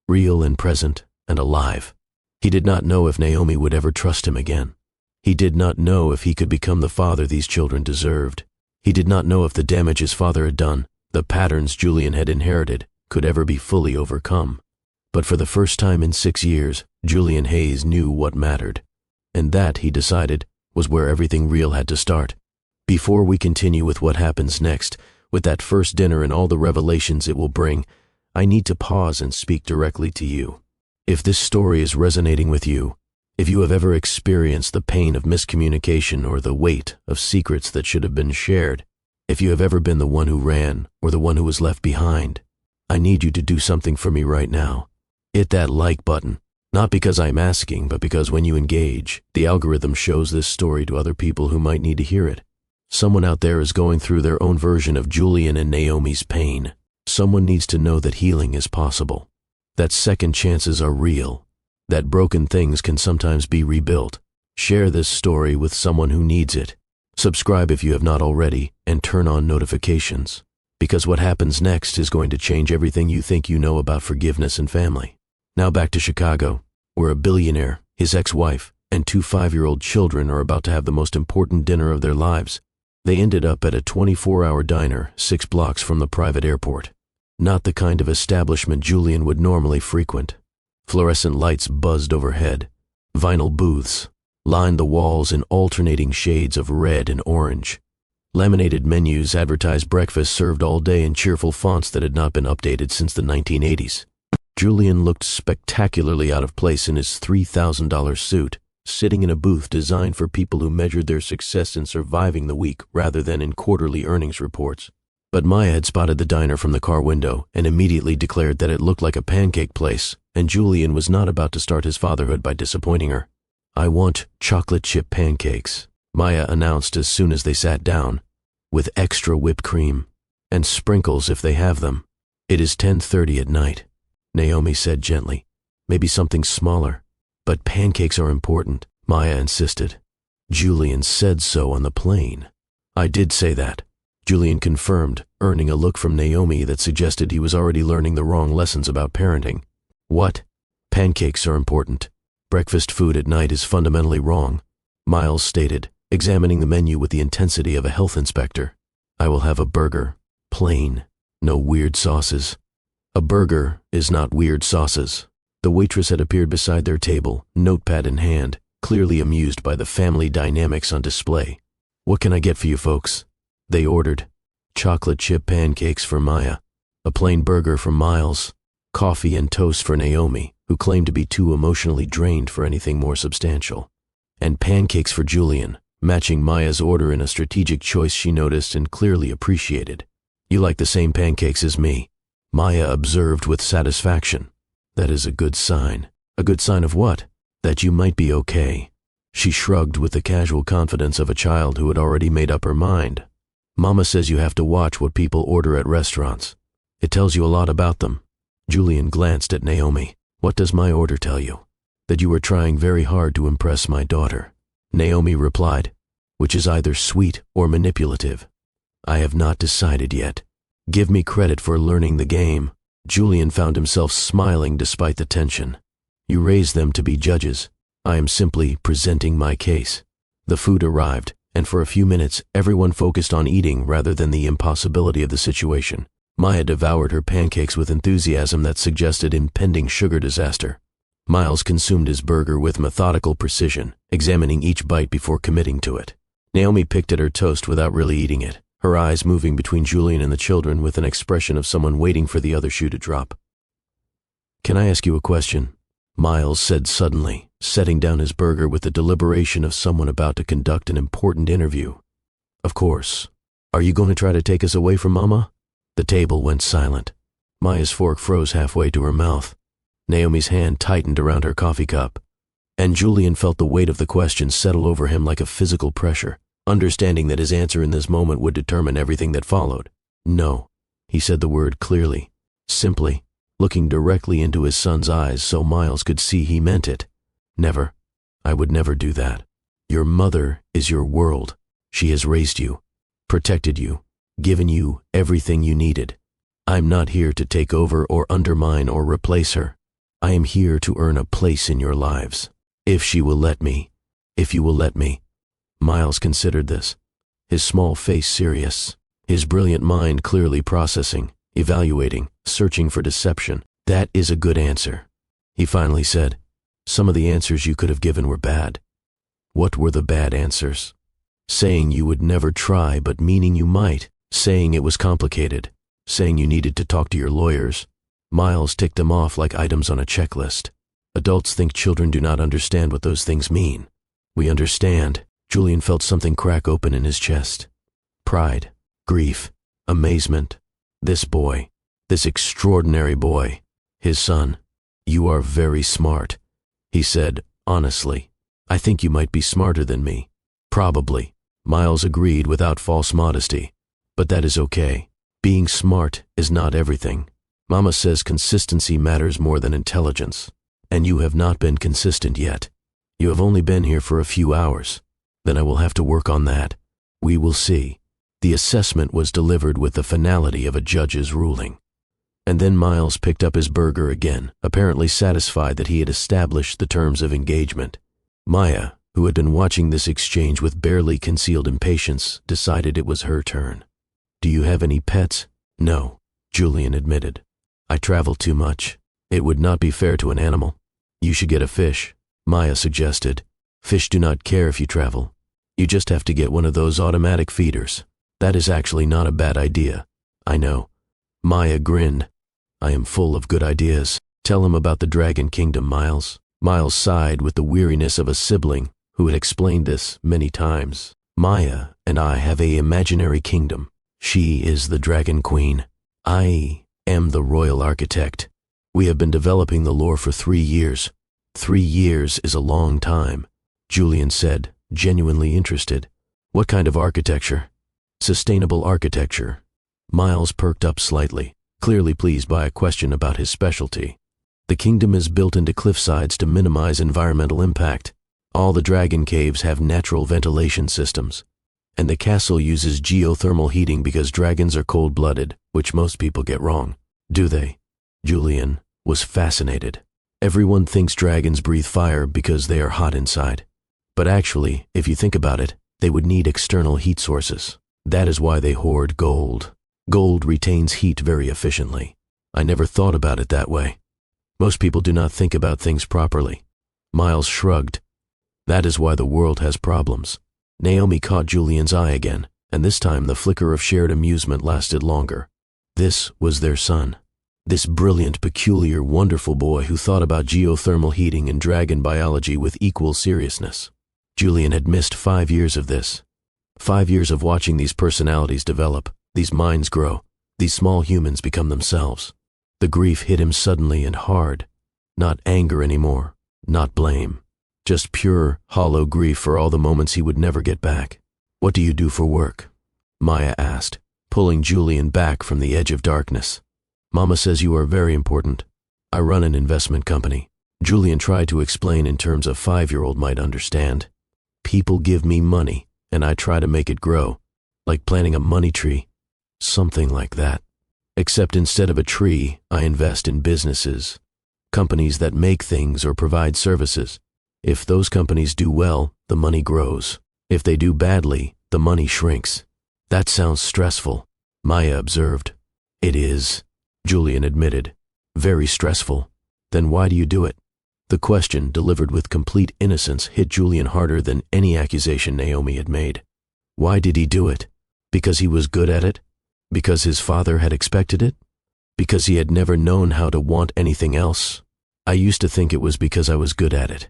real and present and alive. He did not know if Naomi would ever trust him again. He did not know if he could become the father these children deserved. He did not know if the damage his father had done, the patterns Julian had inherited, could ever be fully overcome. But for the first time in 6 years, Julian Hayes knew what mattered. And that, he decided, was where everything real had to start. Before we continue with what happens next, with that first dinner and all the revelations it will bring, I need to pause and speak directly to you. If this story is resonating with you, if you have ever experienced the pain of miscommunication or the weight of secrets that should have been shared, if you have ever been the one who ran or the one who was left behind, I need you to do something for me right now. Hit that like button, not because I'm asking, but because when you engage, the algorithm shows this story to other people who might need to hear it. Someone out there is going through their own version of Julian and Naomi's pain. Someone needs to know that healing is possible, that second chances are real, that broken things can sometimes be rebuilt. Share this story with someone who needs it. Subscribe if you have not already, and turn on notifications, because what happens next is going to change everything you think you know about forgiveness and family. Now back to Chicago, where a billionaire, his ex-wife, and 2 5-year-old children are about to have the most important dinner of their lives. They ended up at a 24-hour diner 6 blocks from the private airport. Not the kind of establishment Julian would normally frequent. Fluorescent lights buzzed overhead. Vinyl booths lined the walls in alternating shades of red and orange. Laminated menus advertised breakfast served all day in cheerful fonts that had not been updated since the 1980s. Julian looked spectacularly out of place in his $3,000 suit, sitting in a booth designed for people who measured their success in surviving the week rather than in quarterly earnings reports. But Maya had spotted the diner from the car window and immediately declared that it looked like a pancake place, and Julian was not about to start his fatherhood by disappointing her. "I want chocolate chip pancakes," Maya announced as soon as they sat down, "with extra whipped cream, and sprinkles if they have them." "It is 10:30 at night," Naomi said gently. "Maybe something smaller." "But pancakes are important," Maya insisted. "Julian said so on the plane." "I did say that," Julian confirmed, earning a look from Naomi that suggested he was already learning the wrong lessons about parenting. "What? Pancakes are important. Breakfast food at night is fundamentally wrong," Miles stated, examining the menu with the intensity of a health inspector. "I will have a burger. Plain. No weird sauces." "A burger is not weird sauces." The waitress had appeared beside their table, notepad in hand, clearly amused by the family dynamics on display. "What can I get for you folks?" They ordered. Chocolate chip pancakes for Maya, a plain burger for Miles, coffee and toast for Naomi, who claimed to be too emotionally drained for anything more substantial, and pancakes for Julian, matching Maya's order in a strategic choice she noticed and clearly appreciated. "You like the same pancakes as me," Maya observed with satisfaction. "That is a good sign." "A good sign of what?" "That you might be okay." She shrugged with the casual confidence of a child who had already made up her mind. "Mama says you have to watch what people order at restaurants. It tells you a lot about them." Julian glanced at Naomi. "What does my order tell you?" "That you are trying very hard to impress my daughter," Naomi replied, "which is either sweet or manipulative. I have not decided yet. Give me credit for learning the game." Julian found himself smiling despite the tension. "You raise them to be judges. I am simply presenting my case." The food arrived, and for a few minutes everyone focused on eating rather than the impossibility of the situation. Maya devoured her pancakes with enthusiasm that suggested impending sugar disaster. Miles consumed his burger with methodical precision, examining each bite before committing to it. Naomi picked at her toast without really eating it, her eyes moving between Julian and the children with an expression of someone waiting for the other shoe to drop. "Can I ask you a question?" Miles said suddenly, setting down his burger with the deliberation of someone about to conduct an important interview. "Of course. Are you going to try to take us away from Mama?" The table went silent. Maya's fork froze halfway to her mouth. Naomi's hand tightened around her coffee cup, and Julian felt the weight of the question settle over him like a physical pressure, understanding that his answer in this moment would determine everything that followed. "No," he said the word clearly, simply, looking directly into his son's eyes so Miles could see he meant it. Never. I would never do that. Your mother is your world. She has raised you, protected you, given you everything you needed. I'm not here to take over or undermine or replace her. I am here to earn a place in your lives. If she will let me. If you will let me. Miles considered this, his small face serious, his brilliant mind clearly processing, evaluating, searching for deception. That is a good answer. He finally said, some of the answers you could have given were bad. What were the bad answers? Saying you would never try but meaning you might, saying it was complicated, saying you needed to talk to your lawyers. Miles ticked them off like items on a checklist. Adults think children do not understand what those things mean. We understand. Julian felt something crack open in his chest. Pride, grief, amazement. This boy, this extraordinary boy, his son. You are very smart, he said, honestly. I think you might be smarter than me. Probably. Miles agreed without false modesty. But that is okay. Being smart is not everything. Mama says consistency matters more than intelligence. And you have not been consistent yet. You have only been here for a few hours. Then I will have to work on that. We will see. The assessment was delivered with the finality of a judge's ruling. And then Miles picked up his burger again, apparently satisfied that he had established the terms of engagement. Maya, who had been watching this exchange with barely concealed impatience, decided it was her turn. Do you have any pets? No, Julian admitted. I travel too much. It would not be fair to an animal. You should get a fish, Maya suggested. Fish do not care if you travel. You just have to get one of those automatic feeders. That is actually not a bad idea. I know. Maya grinned. I am full of good ideas. Tell him about the Dragon Kingdom, Miles. Miles sighed with the weariness of a sibling who had explained this many times. Maya and I have an imaginary kingdom. She is the Dragon Queen. I am the royal architect. We have been developing the lore for 3 years. 3 years is a long time, Julian said, genuinely interested. What kind of architecture? Sustainable architecture. Miles perked up slightly, clearly pleased by a question about his specialty. The kingdom is built into cliffsides to minimize environmental impact. All the dragon caves have natural ventilation systems. And the castle uses geothermal heating because dragons are cold-blooded, which most people get wrong. Do they? Julian was fascinated. Everyone thinks dragons breathe fire because they are hot inside. But actually, if you think about it, they would need external heat sources. That is why they hoard gold. Gold retains heat very efficiently. I never thought about it that way. Most people do not think about things properly. Miles shrugged. That is why the world has problems. Naomi caught Julian's eye again, and this time the flicker of shared amusement lasted longer. This was their son. This brilliant, peculiar, wonderful boy who thought about geothermal heating and dragon biology with equal seriousness. Julian had missed 5 years of this. 5 years of watching these personalities develop, these minds grow, these small humans become themselves. The grief hit him suddenly and hard. Not anger anymore, not blame. Just pure, hollow grief for all the moments he would never get back. What do you do for work? Maya asked, pulling Julian back from the edge of darkness. Mama says you are very important. I run an investment company. Julian tried to explain in terms a 5-year-old might understand. People give me money, and I try to make it grow, like planting a money tree. Something like that. Except instead of a tree, I invest in businesses. Companies that make things or provide services. If those companies do well, the money grows. If they do badly, the money shrinks. That sounds stressful, Maya observed. It is, Julian admitted. Very stressful. Then why do you do it? The question, delivered with complete innocence, hit Julian harder than any accusation Naomi had made. Why did he do it? Because he was good at it? Because his father had expected it? Because he had never known how to want anything else? I used to think it was because I was good at it,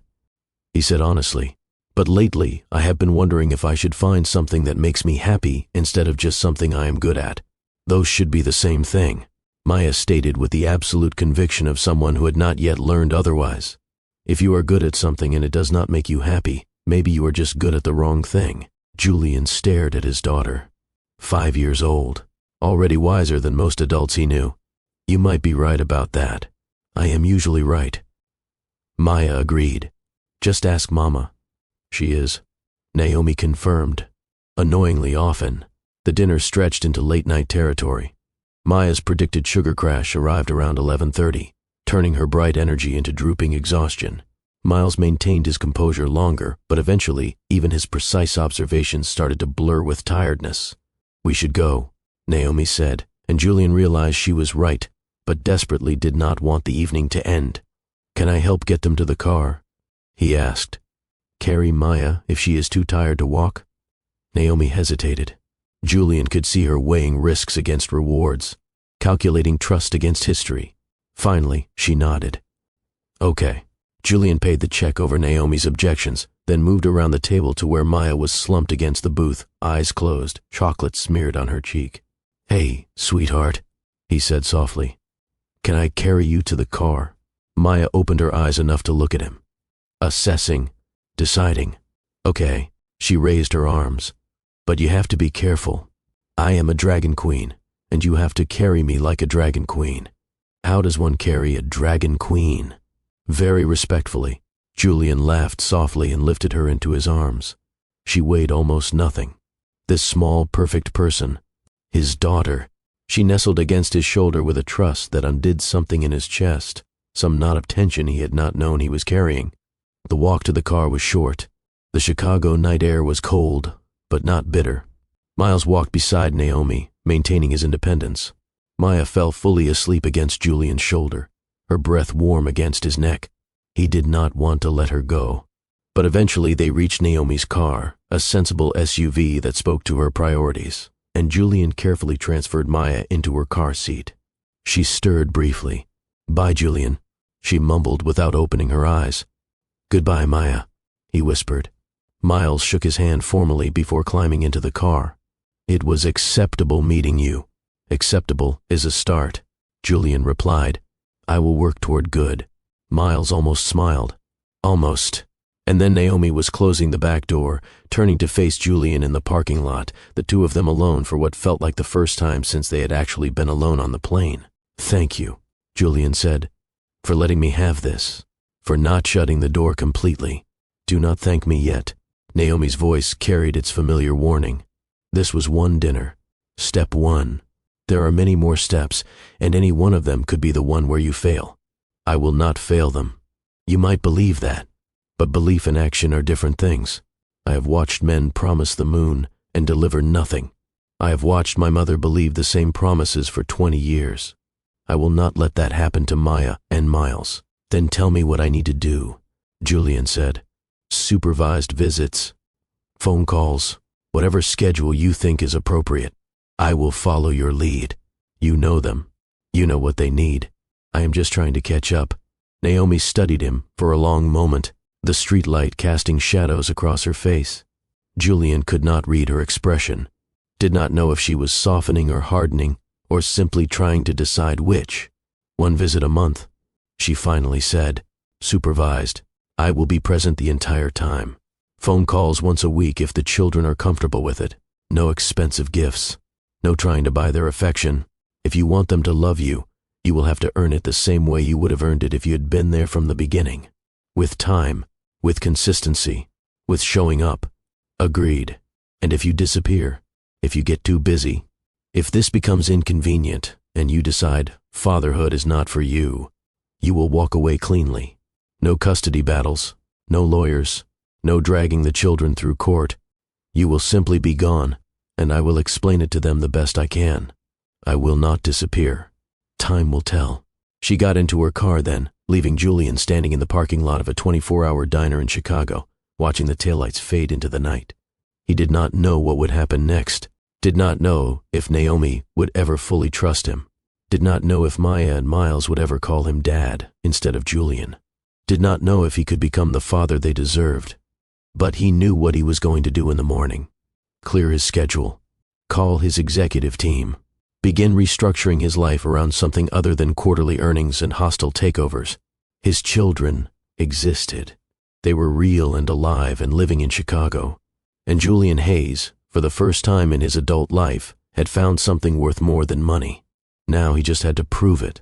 he said honestly. But lately, I have been wondering if I should find something that makes me happy instead of just something I am good at. Those should be the same thing, Maya stated with the absolute conviction of someone who had not yet learned otherwise. If you are good at something and it does not make you happy, maybe you are just good at the wrong thing. Julian stared at his daughter. 5 years old, already wiser than most adults he knew. You might be right about that. I am usually right. Maya agreed. Just ask Mama. She is. Naomi confirmed. Annoyingly often. The dinner stretched into late-night territory. Maya's predicted sugar crash arrived around 11:30, turning her bright energy into drooping exhaustion. Miles maintained his composure longer, but eventually, even his precise observations started to blur with tiredness. "We should go," Naomi said, and Julian realized she was right, but desperately did not want the evening to end. "Can I help get them to the car?" he asked. "Carry Maya if she is too tired to walk?" Naomi hesitated. Julian could see her weighing risks against rewards, calculating trust against history. Finally, she nodded. "Okay." Julian paid the check over Naomi's objections, then moved around the table to where Maya was slumped against the booth, eyes closed, chocolate smeared on her cheek. "Hey, sweetheart," he said softly. "Can I carry you to the car?" Maya opened her eyes enough to look at him. Assessing, deciding. "Okay." She raised her arms. "But you have to be careful. I am a dragon queen, and you have to carry me like a dragon queen." "How does one carry a dragon queen?" Very respectfully, Julian laughed softly and lifted her into his arms. She weighed almost nothing. This small, perfect person, his daughter. She nestled against his shoulder with a trust that undid something in his chest, some knot of tension he had not known he was carrying. The walk to the car was short. The Chicago night air was cold, but not bitter. Miles walked beside Naomi, maintaining his independence. Maya fell fully asleep against Julian's shoulder, her breath warm against his neck. He did not want to let her go. But eventually they reached Naomi's car, a sensible SUV that spoke to her priorities, and Julian carefully transferred Maya into her car seat. She stirred briefly. "Bye, Julian," she mumbled without opening her eyes. "Goodbye, Maya," he whispered. Miles shook his hand formally before climbing into the car. "It was acceptable meeting you." "Acceptable is a start," Julian replied. "I will work toward good." Miles almost smiled. Almost. And then Naomi was closing the back door, turning to face Julian in the parking lot, the two of them alone for what felt like the first time since they had actually been alone on the plane. "Thank you," Julian said, "for letting me have this, for not shutting the door completely. Do not thank me yet." Naomi's voice carried its familiar warning. This was one dinner. Step one. There are many more steps, and any one of them could be the one where you fail. I will not fail them. You might believe that, but belief and action are different things. I have watched men promise the moon and deliver nothing. I have watched my mother believe the same promises for 20 years. I will not let that happen to Maya and Miles. "Then tell me what I need to do," Julian said. "Supervised visits, phone calls, whatever schedule you think is appropriate. I will follow your lead. You know them. You know what they need. I am just trying to catch up." Naomi studied him for a long moment, the streetlight casting shadows across her face. Julian could not read her expression, did not know if she was softening or hardening, or simply trying to decide which. "One visit a month," she finally said. "Supervised. I will be present the entire time. Phone calls once a week if the children are comfortable with it. No expensive gifts. No trying to buy their affection. If you want them to love you, you will have to earn it the same way you would have earned it if you had been there from the beginning. With time, with consistency, with showing up." "Agreed. And if you disappear, if you get too busy, if this becomes inconvenient and you decide fatherhood is not for you, you will walk away cleanly. No custody battles, no lawyers, no dragging the children through court. You will simply be gone, and I will explain it to them the best I can. I will not disappear. Time will tell." She got into her car then, leaving Julian standing in the parking lot of a 24-hour diner in Chicago, watching the taillights fade into the night. He did not know what would happen next, did not know if Naomi would ever fully trust him, did not know if Maya and Miles would ever call him Dad instead of Julian, did not know if he could become the father they deserved. But he knew what he was going to do in the morning. Clear his schedule, call his executive team, begin restructuring his life around something other than quarterly earnings and hostile takeovers. His children existed. They were real and alive and living in Chicago. And Julian Hayes, for the first time in his adult life, had found something worth more than money. Now he just had to prove it.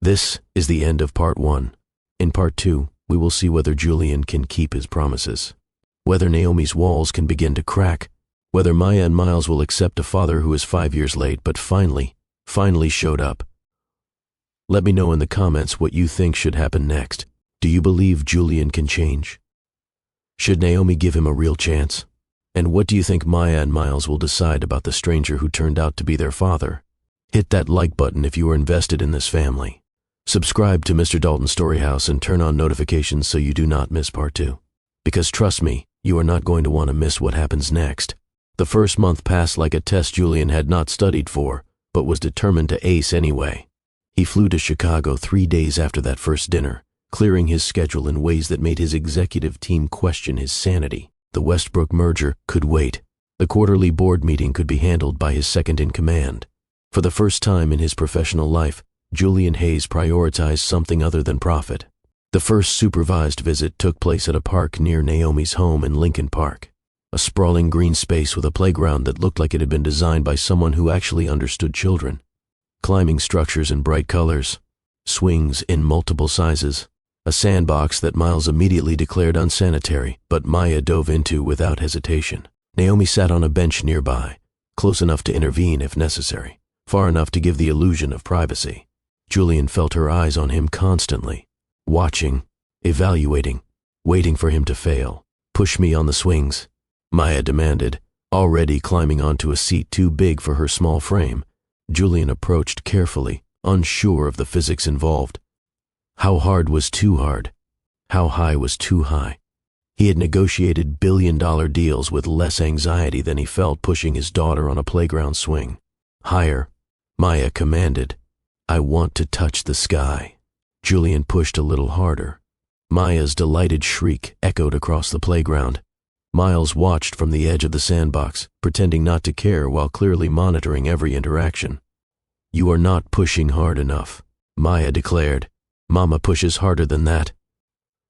This is the end of part 1. In part 2, We will see whether Julian can keep his promises, whether Naomi's walls can begin to crack, whether Maya and Miles will accept a father who is 5 years late but finally showed up. Let me know in the comments what you think should happen next. Do you believe Julian can change? Should Naomi give him a real chance? And what do you think Maya and Miles will decide about the stranger who turned out to be their father? Hit that like button if you are invested in this family. Subscribe to Mr. Dalton's Storyhouse and turn on notifications so you do not miss part 2. Because trust me, you are not going to want to miss what happens next. The first month passed like a test Julian had not studied for, but was determined to ace anyway. He flew to Chicago 3 days after that first dinner, clearing his schedule in ways that made his executive team question his sanity. The Westbrook merger could wait. The quarterly board meeting could be handled by his second-in-command. For the first time in his professional life, Julian Hayes prioritized something other than profit. The first supervised visit took place at a park near Naomi's home in Lincoln Park, a sprawling green space with a playground that looked like it had been designed by someone who actually understood children. Climbing structures in bright colors, swings in multiple sizes, a sandbox that Miles immediately declared unsanitary, but Maya dove into without hesitation. Naomi sat on a bench nearby, close enough to intervene if necessary, far enough to give the illusion of privacy. Julian felt her eyes on him constantly, watching, evaluating, waiting for him to fail. "Push me on the swings," Maya demanded, already climbing onto a seat too big for her small frame. Julian approached carefully, unsure of the physics involved. How hard was too hard? How high was too high? He had negotiated billion-dollar deals with less anxiety than he felt pushing his daughter on a playground swing. "Higher," Maya commanded. "I want to touch the sky." Julian pushed a little harder. Maya's delighted shriek echoed across the playground. Miles watched from the edge of the sandbox, pretending not to care while clearly monitoring every interaction. "You are not pushing hard enough," Maya declared. "Mama pushes harder than that."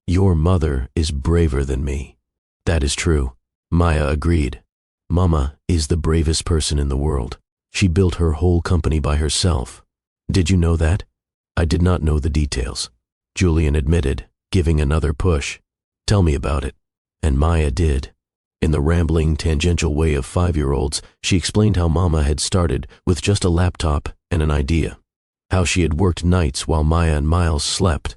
"Your mother is braver than me." "That is true," Maya agreed. "Mama is the bravest person in the world. She built her whole company by herself." "Did you know that?" "I did not know the details," Julian admitted, giving another push. "Tell me about it." And Maya did. In the rambling, tangential way of 5-year-olds, she explained how Mama had started with just a laptop and an idea. How she had worked nights while Maya and Miles slept.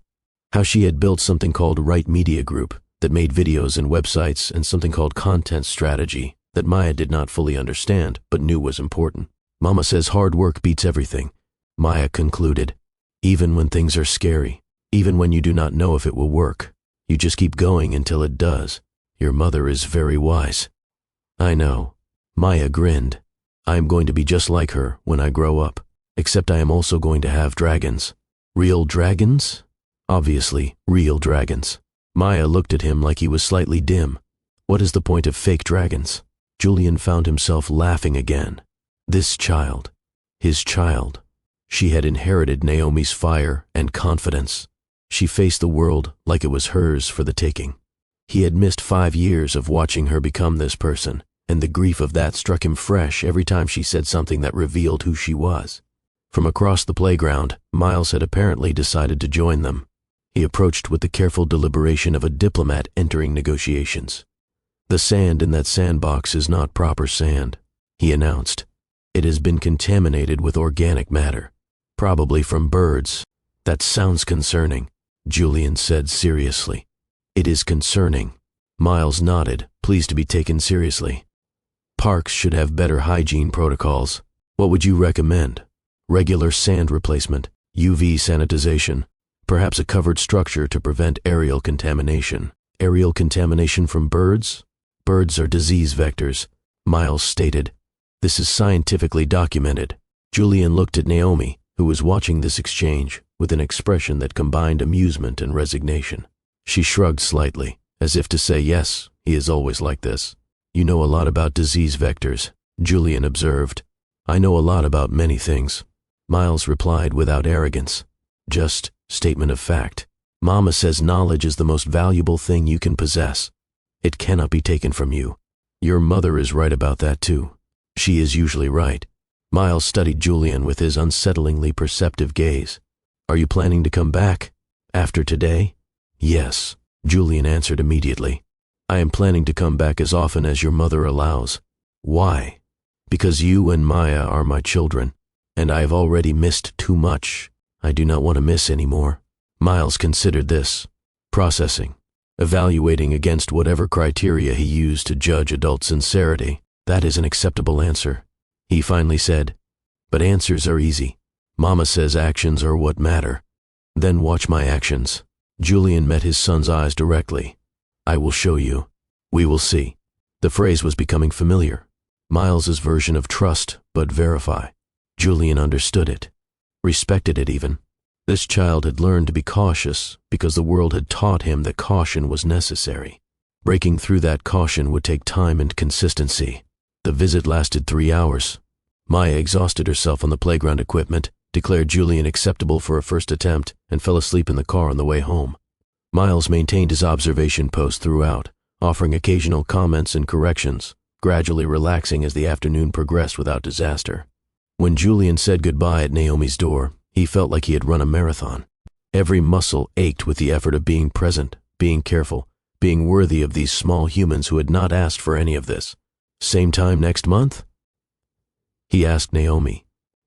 How she had built something called Right Media Group that made videos and websites, and something called content strategy that Maya did not fully understand but knew was important. "Mama says hard work beats everything," Maya concluded. "Even when things are scary, even when you do not know if it will work, you just keep going until it does. Your mother is very wise." "I know." Maya grinned. "I am going to be just like her when I grow up, except I am also going to have dragons." "Real dragons?" "Obviously, real dragons." Maya looked at him like he was slightly dim. "What is the point of fake dragons?" Julian found himself laughing again. This child, his child. She had inherited Naomi's fire and confidence. She faced the world like it was hers for the taking. He had missed 5 years of watching her become this person, and the grief of that struck him fresh every time she said something that revealed who she was. From across the playground, Miles had apparently decided to join them. He approached with the careful deliberation of a diplomat entering negotiations. "The sand in that sandbox is not proper sand," he announced. "It has been contaminated with organic matter, probably from birds." "That sounds concerning," Julian said seriously. "It is concerning." Miles nodded, pleased to be taken seriously. "Parks should have better hygiene protocols. What would you recommend?" "Regular sand replacement, UV sanitization, perhaps a covered structure to prevent aerial contamination." "Aerial contamination from birds?" "Birds are disease vectors," Miles stated. "This is scientifically documented." Julian looked at Naomi, who was watching this exchange with an expression that combined amusement and resignation. She shrugged slightly, as if to say, "Yes, he is always like this." "You know a lot about disease vectors," Julian observed. "I know a lot about many things," Miles replied without arrogance. "Just statement of fact. Mama says knowledge is the most valuable thing you can possess. It cannot be taken from you. Your mother is right about that too. She is usually right." Miles studied Julian with his unsettlingly perceptive gaze. "Are you planning to come back? After today?" Yes, Julian answered immediately. I am planning to come back as often as your mother allows. Why? Because you and Maya are my children, and I have already missed too much. I do not want to miss any more. Miles considered this, processing, evaluating against whatever criteria he used to judge adult sincerity. That is an acceptable answer. He finally said, but answers are easy. Mama says actions are what matter. Then watch my actions. Julian met his son's eyes directly. I will show you. We will see. The phrase was becoming familiar. Miles's version of trust, but verify. Julian understood it, respected it even. This child had learned to be cautious because the world had taught him that caution was necessary. Breaking through that caution would take time and consistency. The visit lasted 3 hours. Maya exhausted herself on the playground equipment, declared Julian acceptable for a first attempt, and fell asleep in the car on the way home. Miles maintained his observation post throughout, offering occasional comments and corrections, gradually relaxing as the afternoon progressed without disaster. When Julian said goodbye at Naomi's door, he felt like he had run a marathon. Every muscle ached with the effort of being present, being careful, being worthy of these small humans who had not asked for any of this. Same time next month? He asked Naomi.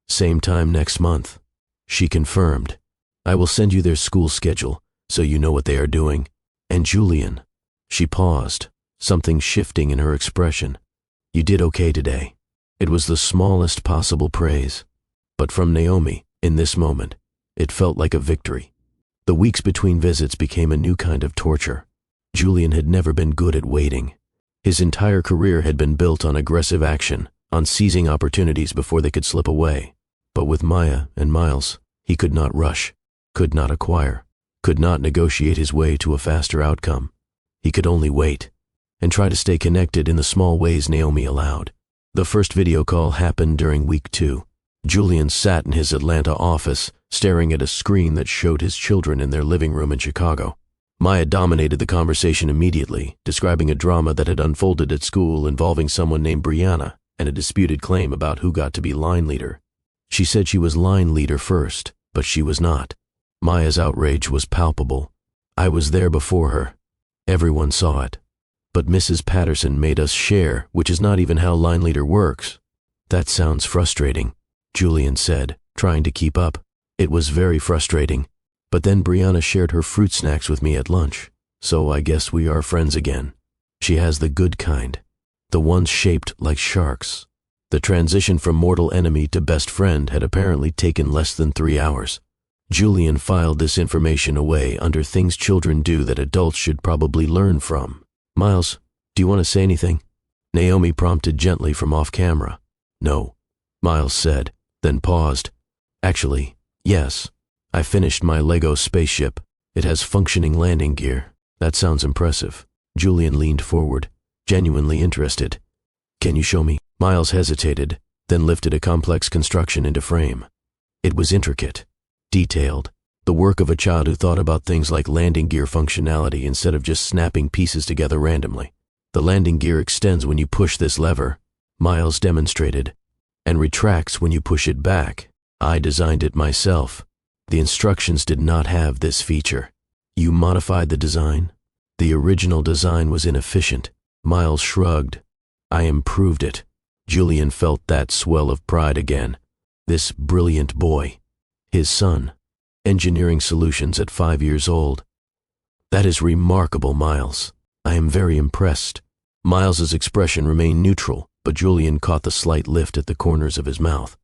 Same time next month. She confirmed. I will send you their school schedule, so you know what they are doing. And Julian. She paused, something shifting in her expression. You did okay today. It was the smallest possible praise. But from Naomi, in this moment, it felt like a victory. The weeks between visits became a new kind of torture. Julian had never been good at waiting. His entire career had been built on aggressive action, on seizing opportunities before they could slip away. But with Maya and Miles, he could not rush, could not acquire, could not negotiate his way to a faster outcome. He could only wait, and try to stay connected in the small ways Naomi allowed. The first video call happened during week 2. Julian sat in his Atlanta office, staring at a screen that showed his children in their living room in Chicago. Maya dominated the conversation immediately, describing a drama that had unfolded at school involving someone named Brianna and a disputed claim about who got to be line leader. She said she was line leader first, but she was not. Maya's outrage was palpable. I was there before her. Everyone saw it. But Mrs. Patterson made us share, which is not even how line leader works. That sounds frustrating, Julian said, trying to keep up. It was very frustrating. But then Brianna shared her fruit snacks with me at lunch, so I guess we are friends again. She has the good kind, the ones shaped like sharks. The transition from mortal enemy to best friend had apparently taken less than 3 hours. Julian filed this information away under things children do that adults should probably learn from. Miles, do you want to say anything? Naomi prompted gently from off camera. No, Miles said, then paused. Actually, yes. I finished my Lego spaceship. It has functioning landing gear. That sounds impressive. Julian leaned forward, genuinely interested. Can you show me? Miles hesitated, then lifted a complex construction into frame. It was intricate, detailed, the work of a child who thought about things like landing gear functionality instead of just snapping pieces together randomly. The landing gear extends when you push this lever, Miles demonstrated, and retracts when you push it back. I designed it myself. The instructions did not have this feature. You modified the design? The original design was inefficient. Miles shrugged. I improved it. Julian felt that swell of pride again. This brilliant boy. His son. Engineering solutions at 5 years old. That is remarkable, Miles. I am very impressed. Miles's expression remained neutral, but Julian caught the slight lift at the corners of his mouth.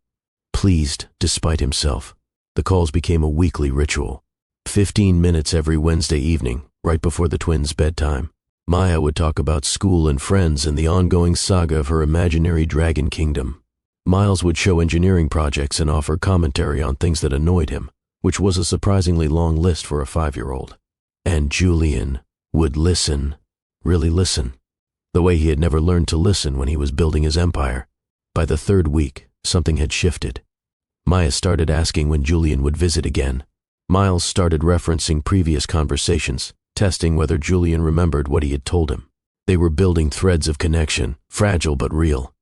Pleased, despite himself. The calls became a weekly ritual. 15 minutes every Wednesday evening, right before the twins' bedtime. Maya would talk about school and friends and the ongoing saga of her imaginary dragon kingdom. Miles would show engineering projects and offer commentary on things that annoyed him, which was a surprisingly long list for a 5-year-old. And Julian would listen, really listen, the way he had never learned to listen when he was building his empire. By the 3rd week, something had shifted. Maya started asking when Julian would visit again. Miles started referencing previous conversations, testing whether Julian remembered what he had told him. They were building threads of connection, fragile but real.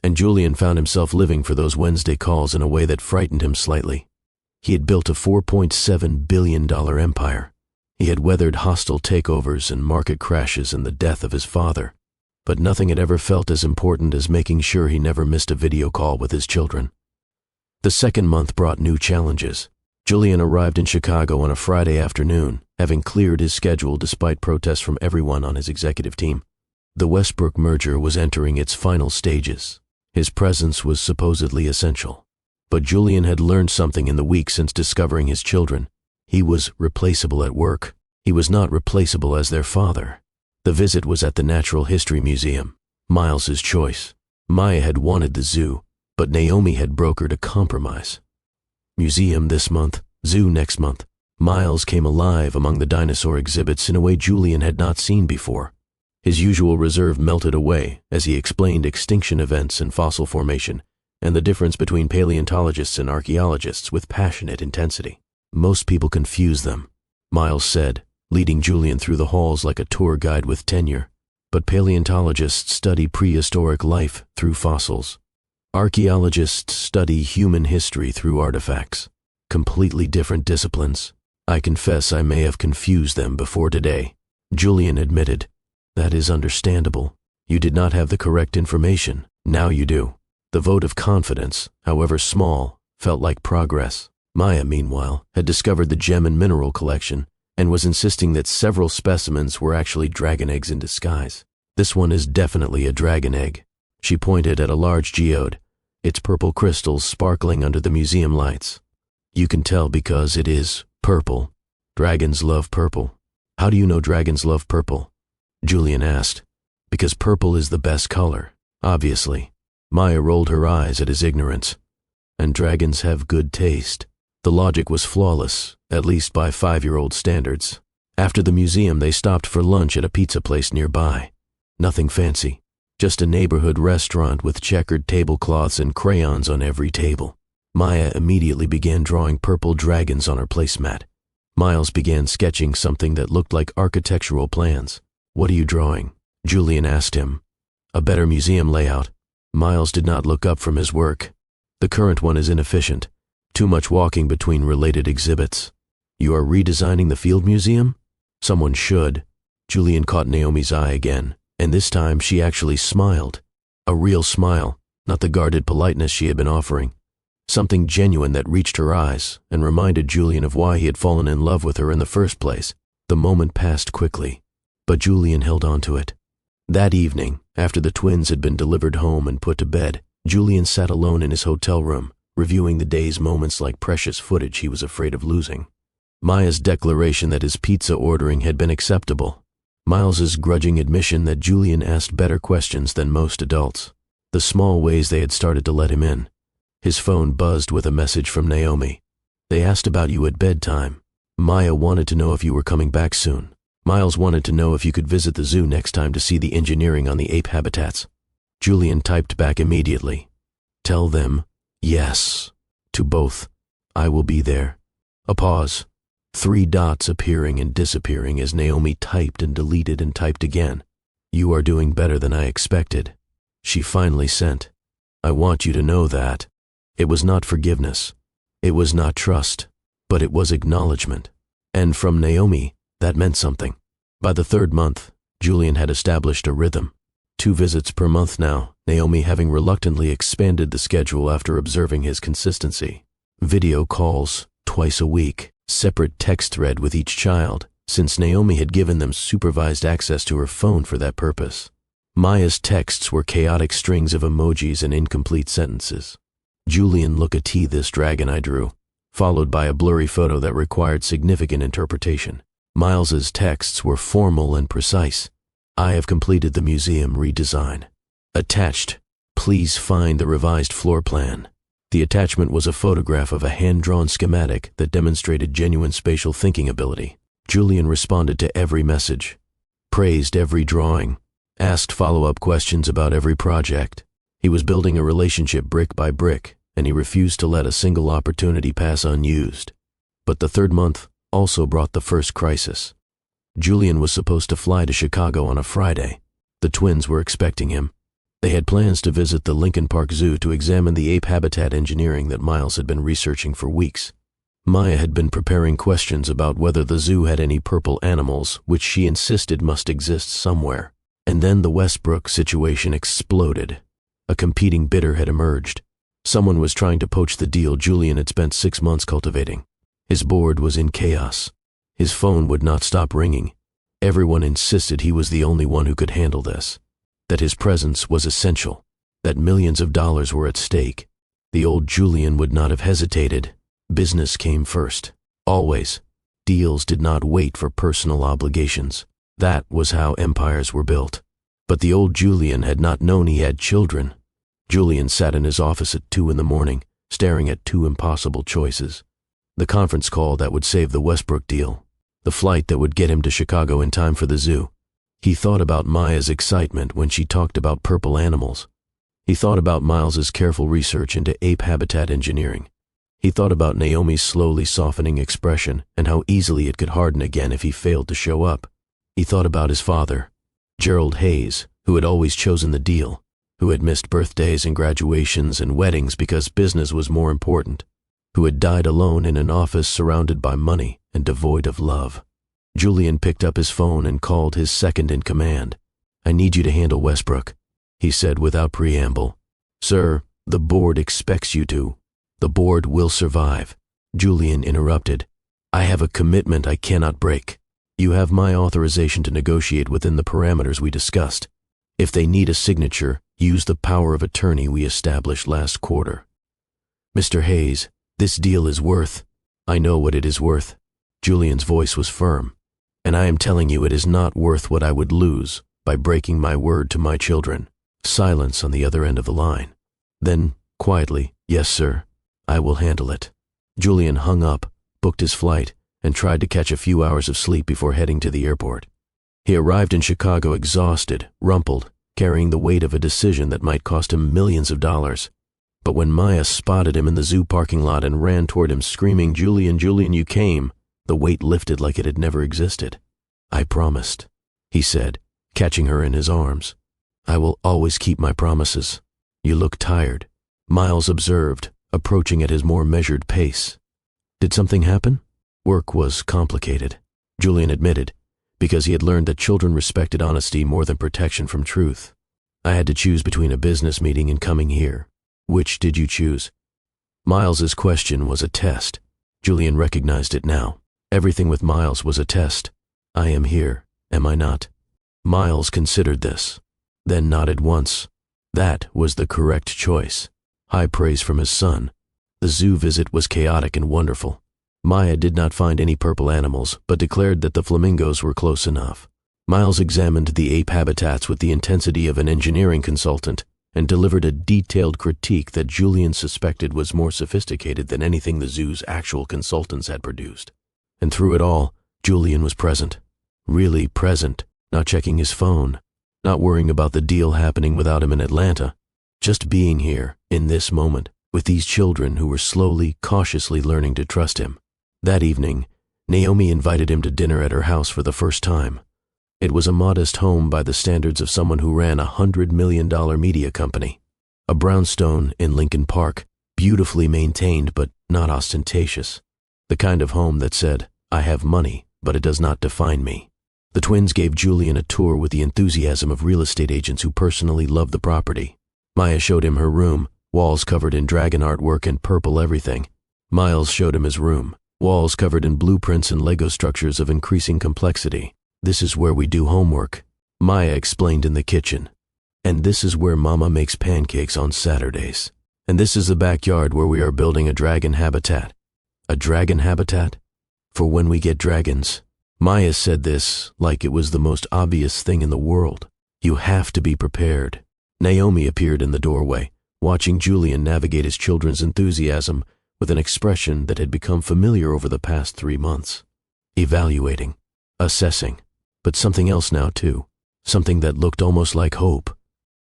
And Julian found himself living for those Wednesday calls in a way that frightened him slightly. He had built a $4.7 billion empire. He had weathered hostile takeovers and market crashes and the death of his father, but nothing had ever felt as important as making sure he never missed a video call with his children. The second month brought new challenges. Julian arrived in Chicago on a Friday afternoon, having cleared his schedule despite protests from everyone on his executive team. The Westbrook merger was entering its final stages. His presence was supposedly essential. But Julian had learned something in the week since discovering his children. He was replaceable at work. He was not replaceable as their father. The visit was at the Natural History Museum, Miles's choice. Maya had wanted the zoo, but Naomi had brokered a compromise. Museum this month, zoo next month. Miles came alive among the dinosaur exhibits in a way Julian had not seen before. His usual reserve melted away as he explained extinction events and fossil formation, and the difference between paleontologists and archaeologists with passionate intensity. Most people confuse them, Miles said, leading Julian through the halls like a tour guide with tenure. But paleontologists study prehistoric life through fossils. Archaeologists study human history through artifacts. Completely different disciplines. I confess I may have confused them before today. Julian admitted. That is understandable. You did not have the correct information. Now you do. The vote of confidence, however small, felt like progress. Maya, meanwhile, had discovered the gem and mineral collection and was insisting that several specimens were actually dragon eggs in disguise. This one is definitely a dragon egg. She pointed at a large geode, its purple crystals sparkling under the museum lights. You can tell because it is purple. Dragons love purple. How do you know dragons love purple? Julian asked. Because purple is the best color, obviously. Maya rolled her eyes at his ignorance. And dragons have good taste. The logic was flawless, at least by 5-year-old standards. After the museum, they stopped for lunch at a pizza place nearby. Nothing fancy, just a neighborhood restaurant with checkered tablecloths and crayons on every table. Maya immediately began drawing purple dragons on her placemat. Miles began sketching something that looked like architectural plans. What are you drawing? Julian asked him. A better museum layout. Miles did not look up from his work. The current one is inefficient. Too much walking between related exhibits. You are redesigning the field museum? Someone should. Julian caught Naomi's eye again, and this time she actually smiled. A real smile, not the guarded politeness she had been offering. Something genuine that reached her eyes and reminded Julian of why he had fallen in love with her in the first place. The moment passed quickly, but Julian held on to it. That evening, after the twins had been delivered home and put to bed, Julian sat alone in his hotel room, reviewing the day's moments like precious footage he was afraid of losing. Maya's declaration that his pizza ordering had been acceptable. Miles's grudging admission that Julian asked better questions than most adults. The small ways they had started to let him in. His phone buzzed with a message from Naomi. They asked about you at bedtime. Maya wanted to know if you were coming back soon. Miles wanted to know if you could visit the zoo next time to see the engineering on the ape habitats. Julian typed back immediately. Tell them, yes, to both. I will be there. A pause. 3 dots appearing and disappearing as Naomi typed and deleted and typed again. You are doing better than I expected. She finally sent. I want you to know that. It was not forgiveness. It was not trust. But it was acknowledgement. And from Naomi, that meant something. By the 3rd month, Julian had established a rhythm. 2 visits per month now, Naomi having reluctantly expanded the schedule after observing his consistency. Video calls, twice a week, separate text thread with each child, since Naomi had given them supervised access to her phone for that purpose. Maya's texts were chaotic strings of emojis and incomplete sentences. Julian, look at this dragon I drew, followed by a blurry photo that required significant interpretation. Miles's texts were formal and precise. I have completed the museum redesign. Attached, please find the revised floor plan. The attachment was a photograph of a hand-drawn schematic that demonstrated genuine spatial thinking ability. Julian responded to every message, praised every drawing, asked follow-up questions about every project. He was building a relationship brick by brick, and he refused to let a single opportunity pass unused. But the 3rd month also brought the first crisis. Julian was supposed to fly to Chicago on a Friday. The twins were expecting him. They had plans to visit the Lincoln Park Zoo to examine the ape habitat engineering that Miles had been researching for weeks. Maya had been preparing questions about whether the zoo had any purple animals, which she insisted must exist somewhere. And then the Westbrook situation exploded. A competing bidder had emerged. Someone was trying to poach the deal Julian had spent 6 months cultivating. His board was in chaos. His phone would not stop ringing. Everyone insisted he was the only one who could handle this, that his presence was essential, that millions of dollars were at stake. The old Julian would not have hesitated. Business came first. Always. Deals did not wait for personal obligations. That was how empires were built. But the old Julian had not known he had children. Julian sat in his office at 2 a.m, staring at 2 impossible choices. The conference call that would save the Westbrook deal. The flight that would get him to Chicago in time for the zoo. He thought about Maya's excitement when she talked about purple animals. He thought about Miles's careful research into ape habitat engineering. He thought about Naomi's slowly softening expression and how easily it could harden again if he failed to show up. He thought about his father, Gerald Hayes, who had always chosen the deal, who had missed birthdays and graduations and weddings because business was more important, who had died alone in an office surrounded by money and devoid of love. Julian picked up his phone and called his second in command. "I need you to handle Westbrook," he said without preamble. "Sir, the board expects you to." "The board will survive," Julian interrupted. "I have a commitment I cannot break. You have my authorization to negotiate within the parameters we discussed. If they need a signature, use the power of attorney we established last quarter." "Mr. Hayes, this deal is worth—" "I know what it is worth." Julian's voice was firm. "And I am telling you it is not worth what I would lose by breaking my word to my children." Silence on the other end of the line. Then, quietly, "Yes, sir. I will handle it." Julian hung up, booked his flight, and tried to catch a few hours of sleep before heading to the airport. He arrived in Chicago exhausted, rumpled, carrying the weight of a decision that might cost him millions of dollars. But when Maya spotted him in the zoo parking lot and ran toward him screaming, "Julian, Julian, you came," the weight lifted like it had never existed. "I promised," he said, catching her in his arms. "I will always keep my promises. You look tired," Miles observed, approaching at his more measured pace. "Did something happen?" "Work was complicated," Julian admitted, because he had learned that children respected honesty more than protection from truth. "I had to choose between a business meeting and coming here. Which did you choose?" Miles's question was a test. Julian recognized it now. Everything with Miles was a test. "I am here, am I not?" Miles considered this, then nodded once. That was the correct choice. High praise from his son. The zoo visit was chaotic and wonderful. Maya did not find any purple animals, but declared that the flamingos were close enough. Miles examined the ape habitats with the intensity of an engineering consultant and delivered a detailed critique that Julian suspected was more sophisticated than anything the zoo's actual consultants had produced. And through it all, Julian was present. Really present, not checking his phone, not worrying about the deal happening without him in Atlanta, just being here, in this moment, with these children who were slowly, cautiously learning to trust him. That evening, Naomi invited him to dinner at her house for the first time. It was a modest home by the standards of someone who ran a $100 million media company. A brownstone in Lincoln Park, beautifully maintained but not ostentatious. The kind of home that said, "I have money, but it does not define me." The twins gave Julian a tour with the enthusiasm of real estate agents who personally love the property. Maya showed him her room, walls covered in dragon artwork and purple everything. Miles showed him his room, walls covered in blueprints and Lego structures of increasing complexity. "This is where we do homework," Maya explained in the kitchen. "And this is where Mama makes pancakes on Saturdays. And this is the backyard where we are building a dragon habitat." "A dragon habitat? For when we get dragons." Maya said this like it was the most obvious thing in the world. "You have to be prepared." Naomi appeared in the doorway, watching Julian navigate his children's enthusiasm with an expression that had become familiar over the past 3 months. Evaluating, assessing, but something else now too, something that looked almost like hope.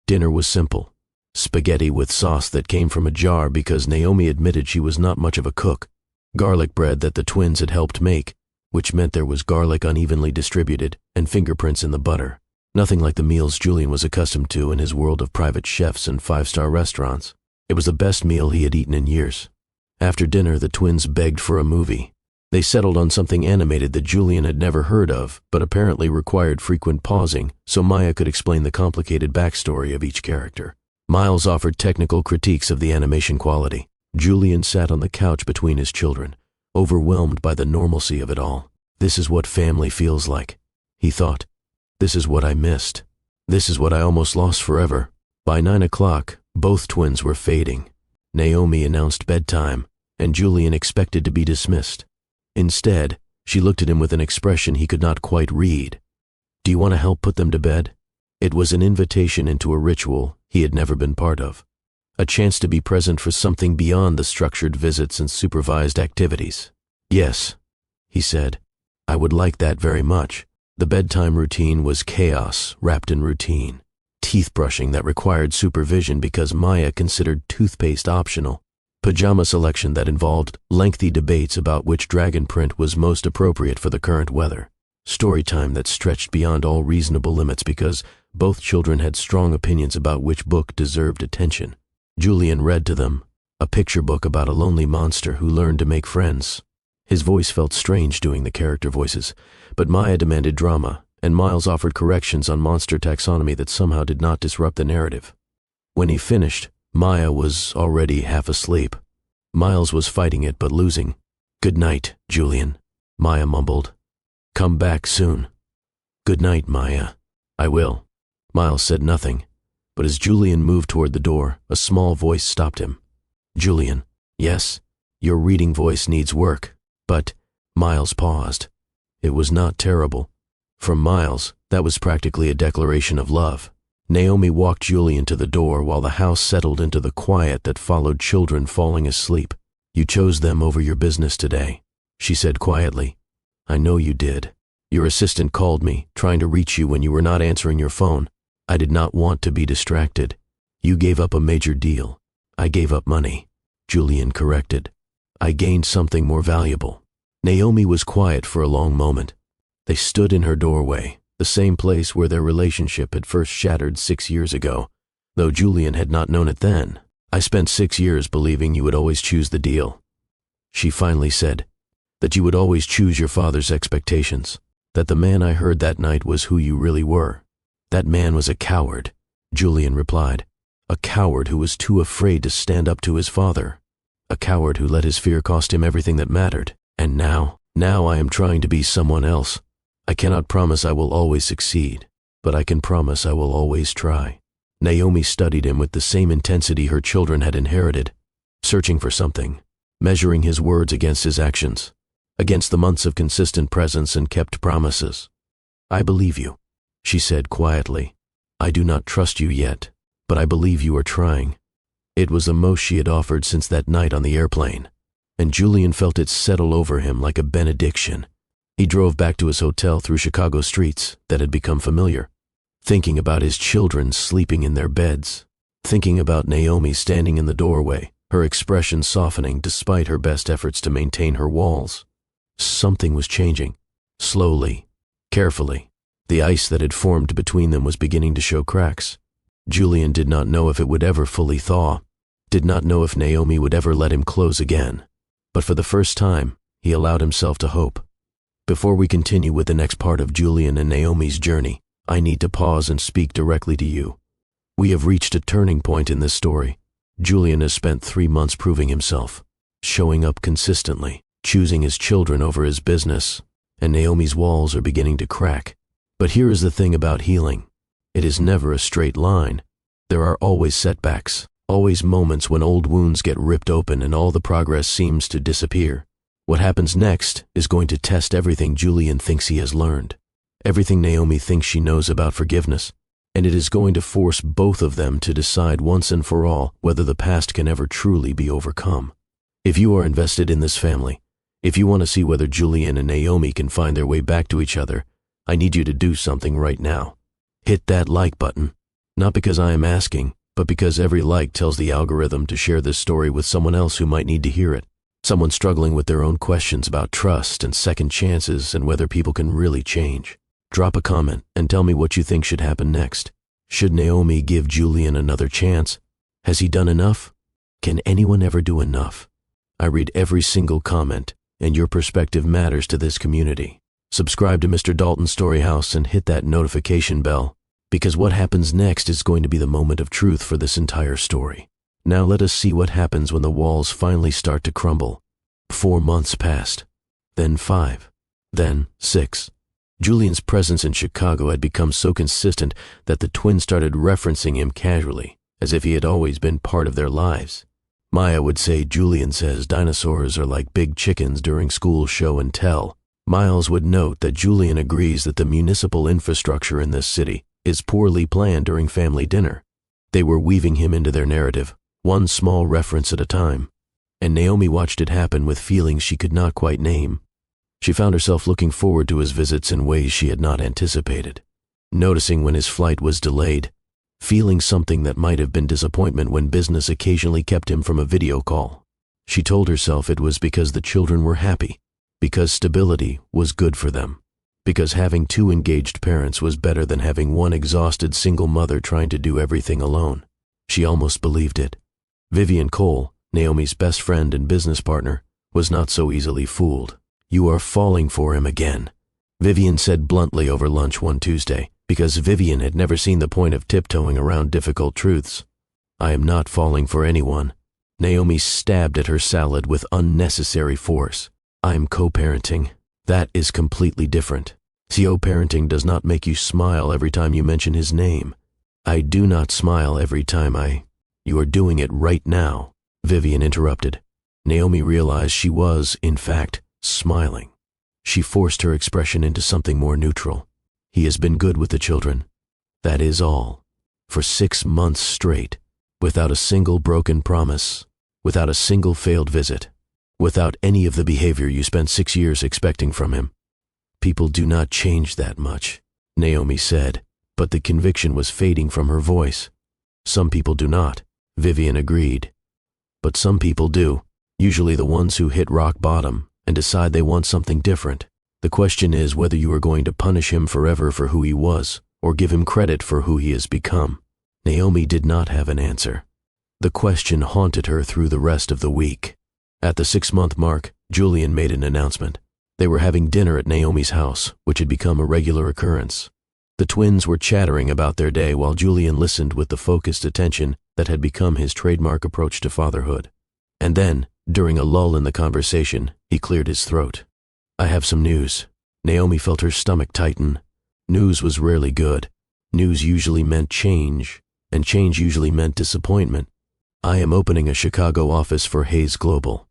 Dinner was simple. Spaghetti with sauce that came from a jar because Naomi admitted she was not much of a cook. Garlic bread that the twins had helped make, which meant there was garlic unevenly distributed and fingerprints in the butter. Nothing like the meals Julian was accustomed to in his world of private chefs and 5-star restaurants. It was the best meal he had eaten in years. After dinner, the twins begged for a movie. They settled on something animated that Julian had never heard of, but apparently required frequent pausing so Maya could explain the complicated backstory of each character. Miles offered technical critiques of the animation quality. Julian sat on the couch between his children, overwhelmed by the normalcy of it all. This is what family feels like, he thought. This is what I missed. This is what I almost lost forever. By 9 o'clock, both twins were fading. Naomi announced bedtime, and Julian expected to be dismissed. Instead, she looked at him with an expression he could not quite read. Do you want to help put them to bed? It was an invitation into a ritual he had never been part of. A chance to be present for something beyond the structured visits and supervised activities. Yes, he said. I would like that very much. The bedtime routine was chaos wrapped in routine. Teeth brushing that required supervision because Maya considered toothpaste optional. Pajama selection that involved lengthy debates about which dragon print was most appropriate for the current weather. Story time that stretched beyond all reasonable limits because both children had strong opinions about which book deserved attention. Julian read to them, a picture book about a lonely monster who learned to make friends. His voice felt strange doing the character voices, but Maya demanded drama, and Miles offered corrections on monster taxonomy that somehow did not disrupt the narrative. When he finished, Maya was already half asleep. Miles was fighting it but losing. Good night, Julian, Maya mumbled. Come back soon. Good night, Maya. I will. Miles said nothing, but as Julian moved toward the door, a small voice stopped him. Julian, yes, your reading voice needs work, but Miles paused. It was not terrible. From Miles, that was practically a declaration of love. Naomi walked Julian to the door while the house settled into the quiet that followed children falling asleep. You chose them over your business today, she said quietly. I know you did. Your assistant called me, trying to reach you when you were not answering your phone. I did not want to be distracted. You gave up a major deal. I gave up money, Julian corrected. I gained something more valuable. Naomi was quiet for a long moment. They stood in her doorway, the same place where their relationship had first shattered 6 years ago, though Julian had not known it then. I spent 6 years believing you would always choose the deal. She finally said, that you would always choose your father's expectations, that the man I heard that night was who you really were. That man was a coward, Julian replied, a coward who was too afraid to stand up to his father, a coward who let his fear cost him everything that mattered. And now I am trying to be someone else. I cannot promise I will always succeed, but I can promise I will always try. Naomi studied him with the same intensity her children had inherited, searching for something, measuring his words against his actions, against the months of consistent presence and kept promises. I believe you, she said quietly. I do not trust you yet, but I believe you are trying. It was the most she had offered since that night on the airplane, and Julian felt it settle over him like a benediction. He drove back to his hotel through Chicago streets that had become familiar, thinking about his children sleeping in their beds, thinking about Naomi standing in the doorway, her expression softening despite her best efforts to maintain her walls. Something was changing, slowly, carefully. The ice that had formed between them was beginning to show cracks. Julian did not know if it would ever fully thaw, did not know if Naomi would ever let him close again. But for the first time, he allowed himself to hope. Before we continue with the next part of Julian and Naomi's journey, I need to pause and speak directly to you. We have reached a turning point in this story. Julian has spent 3 months proving himself, showing up consistently, choosing his children over his business, and Naomi's walls are beginning to crack. But here is the thing about healing. It is never a straight line. There are always setbacks, always moments when old wounds get ripped open and all the progress seems to disappear. What happens next is going to test everything Julian thinks he has learned, everything Naomi thinks she knows about forgiveness, and it is going to force both of them to decide once and for all whether the past can ever truly be overcome. If you are invested in this family, if you want to see whether Julian and Naomi can find their way back to each other, I need you to do something right now. Hit that like button, not because I am asking, but because every like tells the algorithm to share this story with someone else who might need to hear it. Someone struggling with their own questions about trust and second chances and whether people can really change. Drop a comment and tell me what you think should happen next. Should Naomi give Julian another chance? Has he done enough? Can anyone ever do enough? I read every single comment, and your perspective matters to this community. Subscribe to Mr. Dalton's Story House and hit that notification bell, because what happens next is going to be the moment of truth for this entire story. Now let us see what happens when the walls finally start to crumble. 4 months passed, then 5, then 6. Julian's presence in Chicago had become so consistent that the twins started referencing him casually, as if he had always been part of their lives. Maya would say Julian says dinosaurs are like big chickens during school show and tell. Miles would note that Julian agrees that the municipal infrastructure in this city is poorly planned during family dinner. They were weaving him into their narrative, one small reference at a time, and Naomi watched it happen with feelings she could not quite name. She found herself looking forward to his visits in ways she had not anticipated, noticing when his flight was delayed, feeling something that might have been disappointment when business occasionally kept him from a video call. She told herself it was because the children were happy, because stability was good for them, because having 2 engaged parents was better than having one exhausted single mother trying to do everything alone. She almost believed it. Vivian Cole, Naomi's best friend and business partner, was not so easily fooled. "You are falling for him again," Vivian said bluntly over lunch one Tuesday, because Vivian had never seen the point of tiptoeing around difficult truths. "I am not falling for anyone." Naomi stabbed at her salad with unnecessary force. "I'm co-parenting. That is completely different. Co-parenting does not make you smile every time you mention his name." "I do not smile every time You are doing it right now," Vivian interrupted. Naomi realized she was, in fact, smiling. She forced her expression into something more neutral. "He has been good with the children. That is all. For 6 months straight, without a single broken promise, without a single failed visit, without any of the behavior you spent 6 years expecting from him." "People do not change that much," Naomi said, but the conviction was fading from her voice. "Some people do not," Vivian agreed. "But some people do, usually the ones who hit rock bottom and decide they want something different. The question is whether you are going to punish him forever for who he was, or give him credit for who he has become." Naomi did not have an answer. The question haunted her through the rest of the week. At the 6-month mark, Julian made an announcement. They were having dinner at Naomi's house, which had become a regular occurrence. The twins were chattering about their day while Julian listened with the focused attention that had become his trademark approach to fatherhood. And then, during a lull in the conversation, he cleared his throat. "I have some news." Naomi felt her stomach tighten. News was rarely good. News usually meant change, and change usually meant disappointment. "I am opening a Chicago office for Hayes Global,"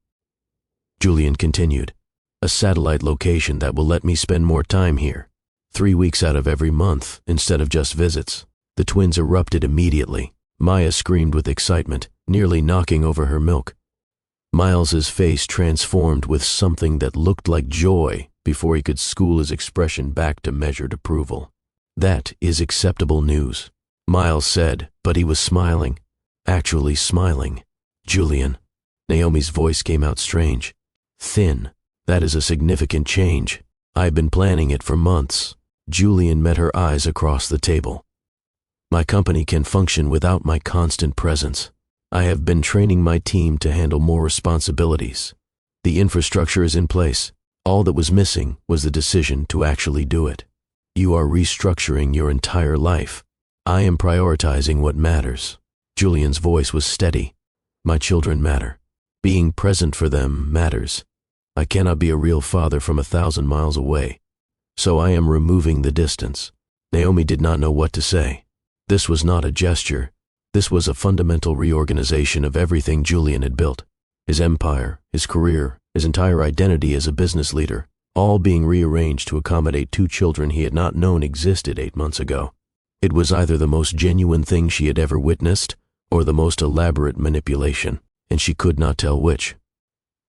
Julian continued. "A satellite location that will let me spend more time here. 3 weeks out of every month, instead of just visits." The twins erupted immediately. Maya screamed with excitement, nearly knocking over her milk. Miles's face transformed with something that looked like joy before he could school his expression back to measured approval. "That is acceptable news," Miles said, but he was smiling. Actually smiling. "Julian." Naomi's voice came out strange. Thin. "That is a significant change. I've been planning it for months." Julian met her eyes across the table. "My company can function without my constant presence. I have been training my team to handle more responsibilities. The infrastructure is in place. All that was missing was the decision to actually do it. You are restructuring your entire life. I am prioritizing what matters." Julian's voice was steady. "My children matter. Being present for them matters. I cannot be a real father from 1,000 miles away. So I am removing the distance." Naomi did not know what to say. This was not a gesture. This was a fundamental reorganization of everything Julian had built. His empire, his career, his entire identity as a business leader, all being rearranged to accommodate 2 children he had not known existed 8 months ago. It was either the most genuine thing she had ever witnessed, or the most elaborate manipulation, and she could not tell which.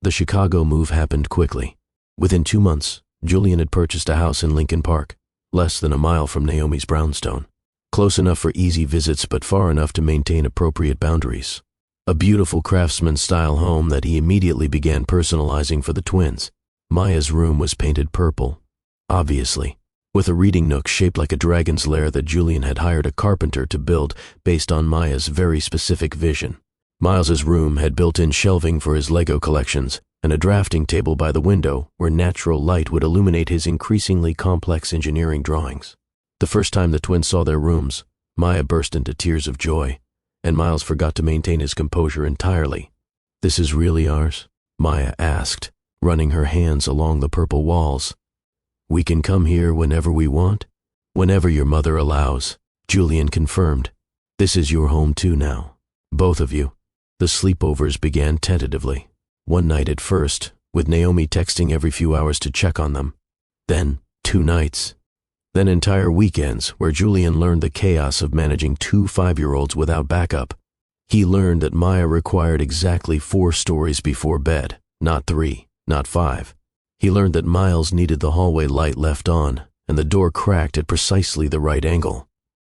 The Chicago move happened quickly. Within 2 months, Julian had purchased a house in Lincoln Park, less than a mile from Naomi's brownstone. Close enough for easy visits, but far enough to maintain appropriate boundaries. A beautiful craftsman-style home that he immediately began personalizing for the twins. Maya's room was painted purple, obviously, with a reading nook shaped like a dragon's lair that Julian had hired a carpenter to build based on Maya's very specific vision. Miles's room had built-in shelving for his Lego collections and a drafting table by the window where natural light would illuminate his increasingly complex engineering drawings. The first time the twins saw their rooms, Maya burst into tears of joy, and Miles forgot to maintain his composure entirely. "This is really ours?" Maya asked, running her hands along the purple walls. "We can come here whenever we want?" "Whenever your mother allows," Julian confirmed. "This is your home too now. Both of you." The sleepovers began tentatively. One night at first, with Naomi texting every few hours to check on them. Then 2 nights. Then entire weekends where Julian learned the chaos of managing 2 5-year-olds without backup. He learned that Maya required exactly 4 stories before bed, not 3, not 5. He learned that Miles needed the hallway light left on and the door cracked at precisely the right angle.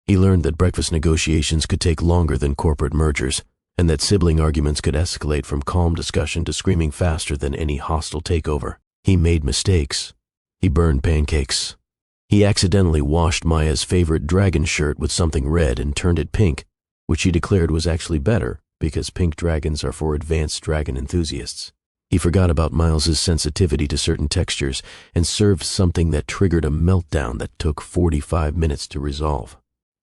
He learned that breakfast negotiations could take longer than corporate mergers, and that sibling arguments could escalate from calm discussion to screaming faster than any hostile takeover. He made mistakes. He burned pancakes. He accidentally washed Maya's favorite dragon shirt with something red and turned it pink, which he declared was actually better because pink dragons are for advanced dragon enthusiasts. He forgot about Miles's sensitivity to certain textures and served something that triggered a meltdown that took 45 minutes to resolve.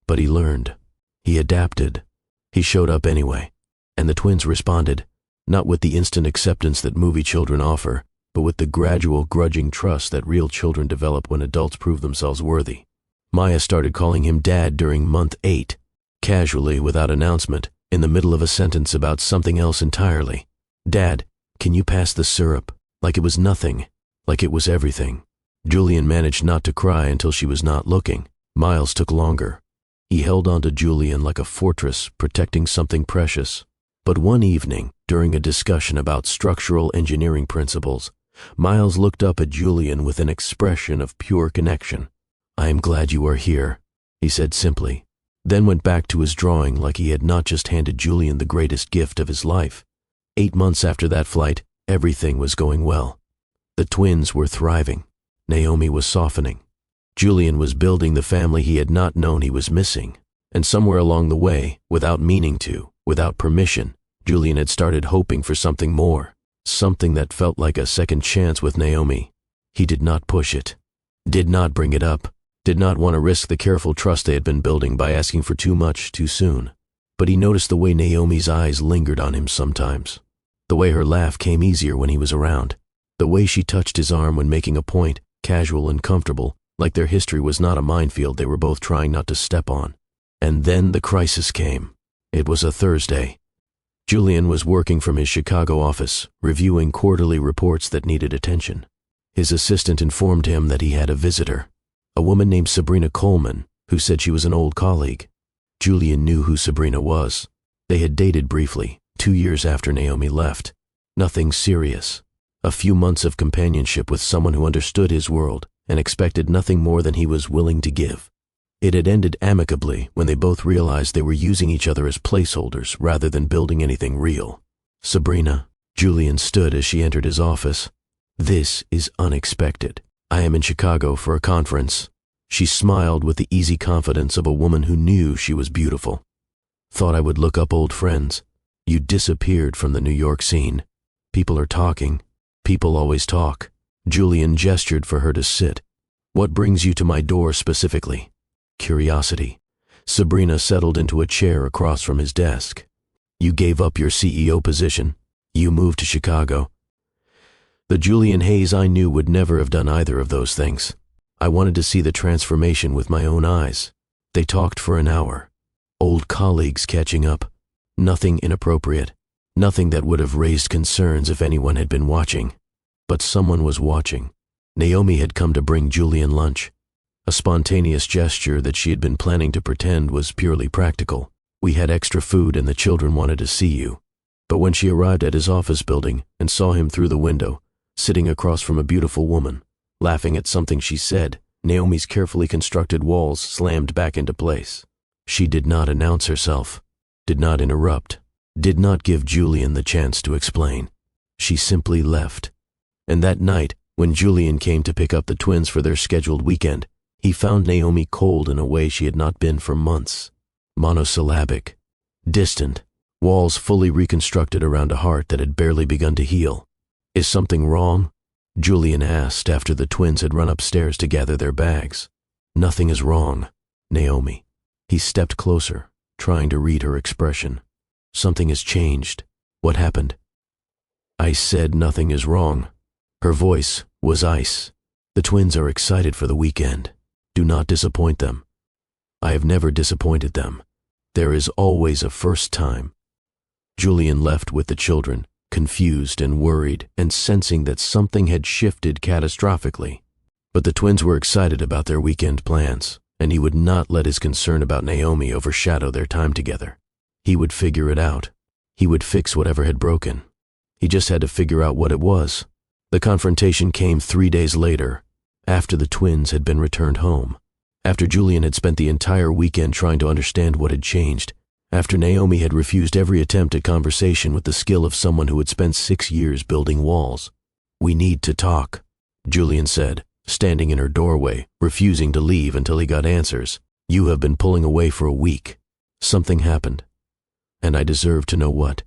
But he learned. He adapted. He showed up anyway. And the twins responded, not with the instant acceptance that movie children offer, but with the gradual, grudging trust that real children develop when adults prove themselves worthy. Maya started calling him Dad during month 8, casually, without announcement, in the middle of a sentence about something else entirely. "Dad, can you pass the syrup?" Like it was nothing, like it was everything. Julian managed not to cry until she was not looking. Miles took longer. He held on to Julian like a fortress protecting something precious. But one evening, during a discussion about structural engineering principles, Miles looked up at Julian with an expression of pure connection. "I am glad you are here," he said simply, then went back to his drawing like he had not just handed Julian the greatest gift of his life. 8 months after that flight, everything was going well. The twins were thriving. Naomi was softening. Julian was building the family he had not known he was missing. And somewhere along the way, without meaning to, without permission, Julian had started hoping for something more, something that felt like a second chance with Naomi. He did not push it, did not bring it up, did not want to risk the careful trust they had been building by asking for too much too soon. But he noticed the way Naomi's eyes lingered on him sometimes, the way her laugh came easier when he was around, the way she touched his arm when making a point, casual and comfortable, like their history was not a minefield they were both trying not to step on. And then the crisis came. It was a Thursday. Julian was working from his Chicago office, reviewing quarterly reports that needed attention. His assistant informed him that he had a visitor, a woman named Sabrina Coleman, who said she was an old colleague. Julian knew who Sabrina was. They had dated briefly, 2 years after Naomi left. Nothing serious. A few months of companionship with someone who understood his world and expected nothing more than he was willing to give. It had ended amicably when they both realized they were using each other as placeholders rather than building anything real. "Sabrina," Julian stood as she entered his office. "This is unexpected. I am in Chicago for a conference." She smiled with the easy confidence of a woman who knew she was beautiful. "Thought I would look up old friends. You disappeared from the New York scene. People are talking. People always talk." Julian gestured for her to sit. "What brings you to my door specifically?" "Curiosity." Sabrina settled into a chair across from his desk. "You gave up your CEO position. You moved to Chicago." The Julian Hayes I knew would never have done either of those things. I wanted to see the transformation with my own eyes. They talked for an hour. Old colleagues catching up. Nothing inappropriate. Nothing that would have raised concerns if anyone had been watching. But someone was watching. Naomi had come to bring Julian lunch. A spontaneous gesture that she had been planning to pretend was purely practical. "We had extra food and the children wanted to see you." But when she arrived at his office building and saw him through the window, sitting across from a beautiful woman, laughing at something she said, Naomi's carefully constructed walls slammed back into place. She did not announce herself, did not interrupt, did not give Julian the chance to explain. She simply left. And that night, when Julian came to pick up the twins for their scheduled weekend, he found Naomi cold in a way she had not been for months. Monosyllabic, distant, walls fully reconstructed around a heart that had barely begun to heal. "Is something wrong?" Julian asked after the twins had run upstairs to gather their bags. "Nothing is wrong, Naomi." He stepped closer, trying to read her expression. "Something has changed. What happened?" "I said nothing is wrong." Her voice was ice. "The twins are excited for the weekend. Do not disappoint them." "I have never disappointed them. There is always a first time." Julian left with the children, confused and worried and sensing that something had shifted catastrophically. But the twins were excited about their weekend plans, and he would not let his concern about Naomi overshadow their time together. He would figure it out. He would fix whatever had broken. He just had to figure out what it was. The confrontation came 3 days later, after the twins had been returned home, after Julian had spent the entire weekend trying to understand what had changed, after Naomi had refused every attempt at conversation with the skill of someone who had spent 6 years building walls. "We need to talk," Julian said, standing in her doorway, refusing to leave until he got answers. "You have been pulling away for a week. Something happened, and I deserve to know what."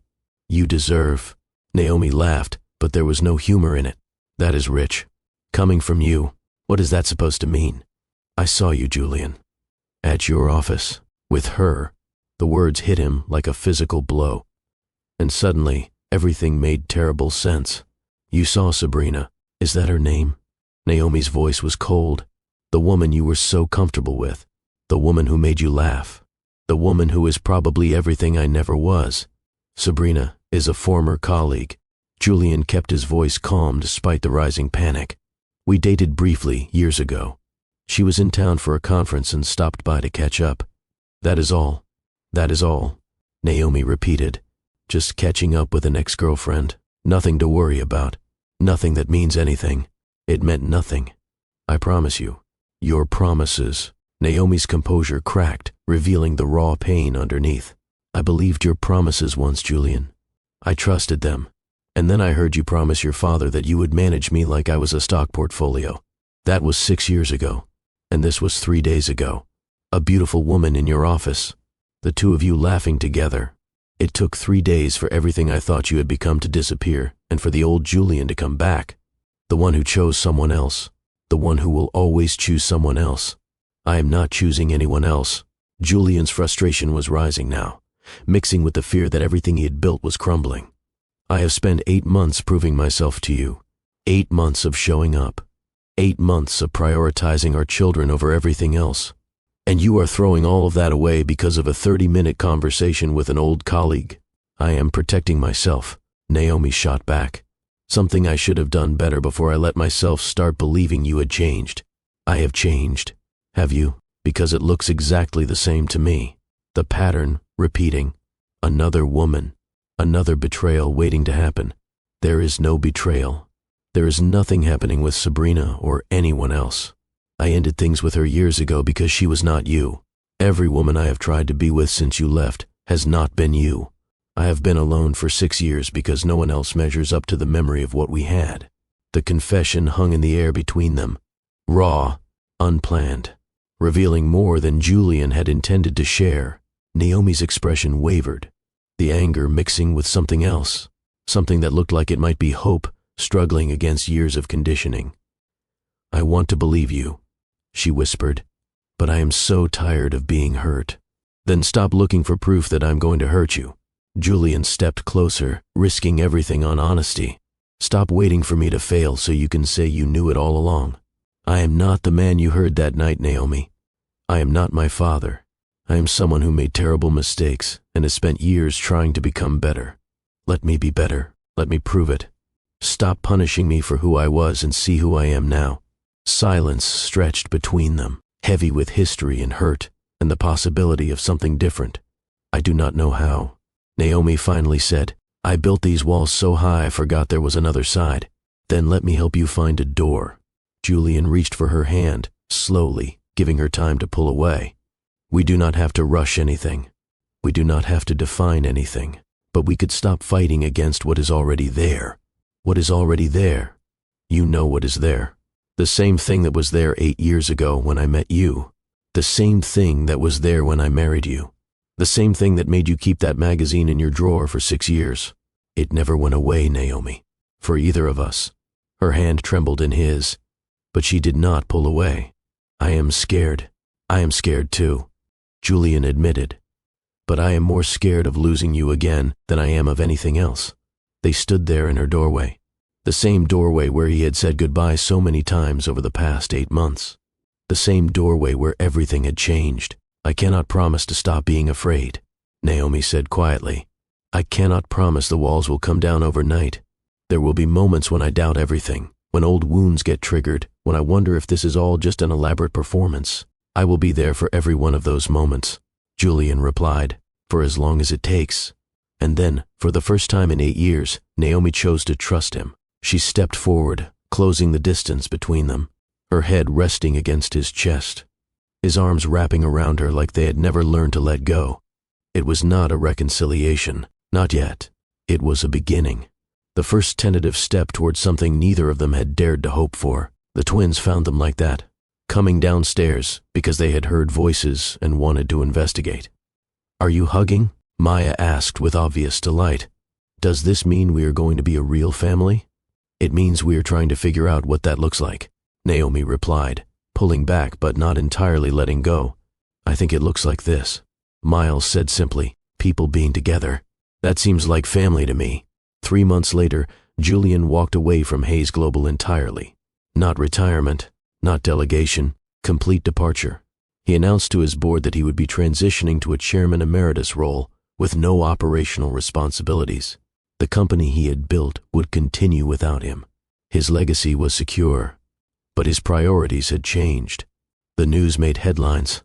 "You deserve." Naomi laughed, but there was no humor in it. "That is rich. Coming from you, what is that supposed to mean?" "I saw you, Julian. At your office, with her." The words hit him like a physical blow. And suddenly, everything made terrible sense. "You saw Sabrina. Is that her name?" Naomi's voice was cold. "The woman you were so comfortable with. The woman who made you laugh. The woman who is probably everything I never was. Sabrina is a former colleague." Julian kept his voice calm despite the rising panic. "We dated briefly years ago. She was in town for a conference and stopped by to catch up. That is all." "That is all," Naomi repeated. "Just catching up with an ex-girlfriend. Nothing to worry about. Nothing that means anything." It meant nothing. "I promise you." "Your promises." Naomi's composure cracked, revealing the raw pain underneath. "I believed your promises once, Julian. I trusted them. And then I heard you promise your father that you would manage me like I was a stock portfolio. That was 6 years ago. And this was 3 days ago. A beautiful woman in your office. The two of you laughing together. It took 3 days for everything I thought you had become to disappear, and for the old Julian to come back. The one who chose someone else. The one who will always choose someone else. I am not choosing anyone else." Julian's frustration was rising now, mixing with the fear that everything he had built was crumbling. "I have spent 8 months proving myself to you. 8 months of showing up. 8 months of prioritizing our children over everything else. And you are throwing all of that away because of a 30-minute conversation with an old colleague." "I am protecting myself," Naomi shot back. "Something I should have done better before I let myself start believing you had changed." "I have changed." "Have you?" "Because it looks exactly the same to me. The pattern, repeating. Another woman. Another betrayal waiting to happen. There is no betrayal. There is nothing happening with Sabrina or anyone else. I ended things with her years ago because she was not you. Every woman I have tried to be with since you left has not been you. I have been alone for 6 years because no one else measures up to the memory of what we had." The confession hung in the air between them, raw, unplanned, revealing more than Julian had intended to share. Naomi's expression wavered, the anger mixing with something else, something that looked like it might be hope struggling against years of conditioning. "I want to believe you," she whispered, "but I am so tired of being hurt." "Then stop looking for proof that I'm going to hurt you." Julian stepped closer, risking everything on honesty. "Stop waiting for me to fail so you can say you knew it all along. I am not the man you heard that night, Naomi. I am not my father. I am someone who made terrible mistakes and has spent years trying to become better. Let me be better. Let me prove it. Stop punishing me for who I was and see who I am now." Silence stretched between them, heavy with history and hurt, and the possibility of something different. "I do not know how," Naomi finally said. "I built these walls so high I forgot there was another side. Then let me help you find a door." Julian reached for her hand, slowly, giving her time to pull away. "We do not have to rush anything. We do not have to define anything. But we could stop fighting against what is already there." "What is already there?" "You know what is there. The same thing that was there 8 years ago when I met you. The same thing that was there when I married you. The same thing that made you keep that magazine in your drawer for 6 years. It never went away, Naomi. For either of us. Her hand trembled in his, but she did not pull away. I am scared. I am scared too, Julian admitted. But I am more scared of losing you again than I am of anything else. They stood there in her doorway. The same doorway where he had said goodbye so many times over the past 8 months. The same doorway where everything had changed. I cannot promise to stop being afraid, Naomi said quietly. I cannot promise the walls will come down overnight. There will be moments when I doubt everything, when old wounds get triggered, when I wonder if this is all just an elaborate performance. I will be there for every one of those moments, Julian replied, for as long as it takes. And then, for the first time in 8 years, Naomi chose to trust him. She stepped forward, closing the distance between them, her head resting against his chest, his arms wrapping around her like they had never learned to let go. It was not a reconciliation, not yet. It was a beginning. The first tentative step towards something neither of them had dared to hope for. The twins found them like that, coming downstairs because they had heard voices and wanted to investigate. Are you hugging? Maya asked with obvious delight. Does this mean we are going to be a real family? It means we are trying to figure out what that looks like, Naomi replied, pulling back but not entirely letting go. I think it looks like this. Miles said simply, people being together. That seems like family to me. 3 months later, Julian walked away from Hayes Global entirely. Not retirement, not delegation, complete departure. He announced to his board that he would be transitioning to a chairman emeritus role with no operational responsibilities. The company he had built would continue without him. His legacy was secure, but his priorities had changed. The news made headlines.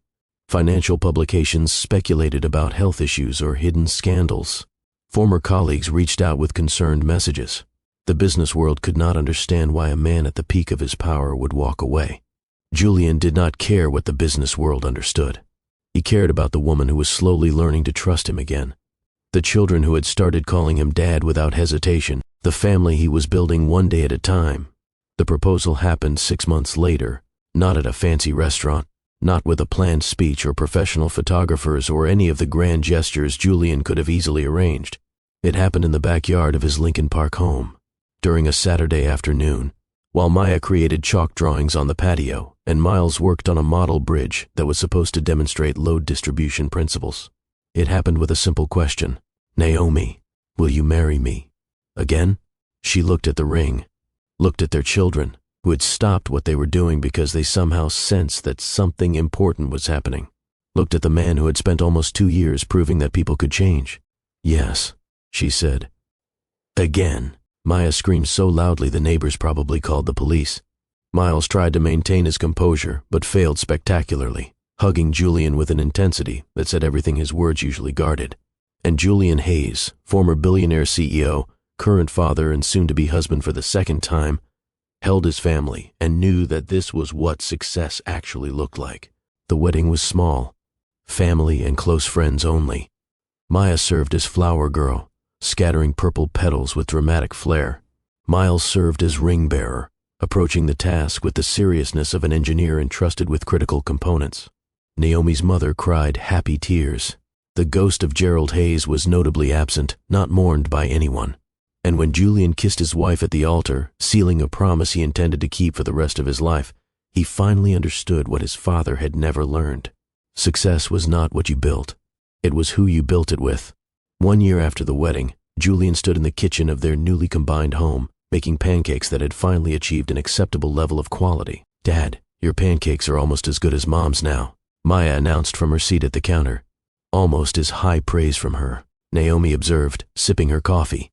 Financial publications speculated about health issues or hidden scandals. Former colleagues reached out with concerned messages. The business world could not understand why a man at the peak of his power would walk away. Julian did not care what the business world understood. He cared about the woman who was slowly learning to trust him again. The children who had started calling him dad without hesitation. The family he was building one day at a time. The proposal happened 6 months later, not at a fancy restaurant, not with a planned speech or professional photographers or any of the grand gestures Julian could have easily arranged. It happened in the backyard of his Lincoln Park home, during a Saturday afternoon, while Maya created chalk drawings on the patio and Miles worked on a model bridge that was supposed to demonstrate load distribution principles. It happened with a simple question. Naomi, will you marry me? Again? She looked at the ring, looked at their children, who had stopped what they were doing because they somehow sensed that something important was happening, looked at the man who had spent almost 2 years proving that people could change. Yes, she said. Again. Maya screamed so loudly the neighbors probably called the police. Miles tried to maintain his composure, but failed spectacularly, hugging Julian with an intensity that said everything his words usually guarded. And Julian Hayes, former Billionaire CEO, current father and soon-to-be husband for the second time, held his family and knew that this was what success actually looked like. The wedding was small, family and close friends only. Maya served as flower girl, scattering purple petals with dramatic flair. Miles served as ring bearer, approaching the task with the seriousness of an engineer entrusted with critical components. Naomi's mother cried happy tears. The ghost of Gerald Hayes was notably absent, not mourned by anyone. And when Julian kissed his wife at the altar, sealing a promise he intended to keep for the rest of his life, he finally understood what his father had never learned. Success was not what you built. It was who you built it with. 1 year after the wedding, Julian stood in the kitchen of their newly combined home, making pancakes that had finally achieved an acceptable level of quality. Dad, your pancakes are almost as good as Mom's now, Maya announced from her seat at the counter. Almost as high praise from her, Naomi observed, sipping her coffee.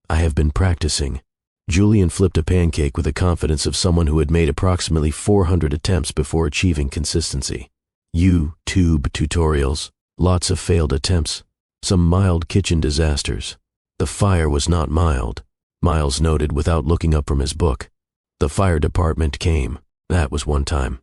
I have been practicing. Julian flipped a pancake with the confidence of someone who had made approximately 400 attempts before achieving consistency. YouTube tutorials, lots of failed attempts, some mild kitchen disasters. The fire was not mild, Miles noted without looking up from his book. The fire department came. That was one time.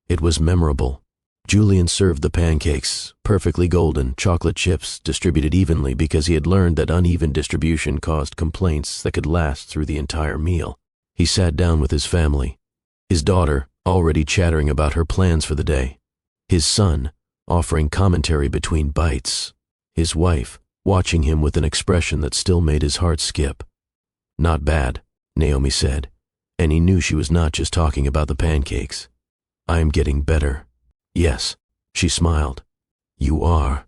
It was memorable. Julian served the pancakes, perfectly golden, chocolate chips distributed evenly because he had learned that uneven distribution caused complaints that could last through the entire meal. He sat down with his family, his daughter already chattering about her plans for the day, his son offering commentary between bites, his wife, watching him with an expression that still made his heart skip. "Not bad," Naomi said, and he knew she was not just talking about the pancakes. "I am getting better." "Yes," she smiled. "You are."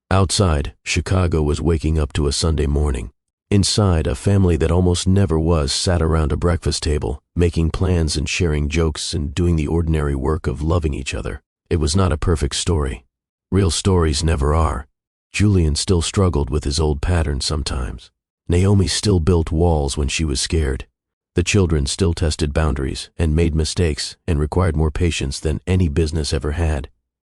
Outside, Chicago was waking up to a Sunday morning. Inside, a family that almost never was sat around a breakfast table, making plans and sharing jokes and doing the ordinary work of loving each other. It was not a perfect story. Real stories never are. Julian still struggled with his old patterns sometimes. Naomi still built walls when she was scared. The children still tested boundaries and made mistakes and required more patience than any business ever had.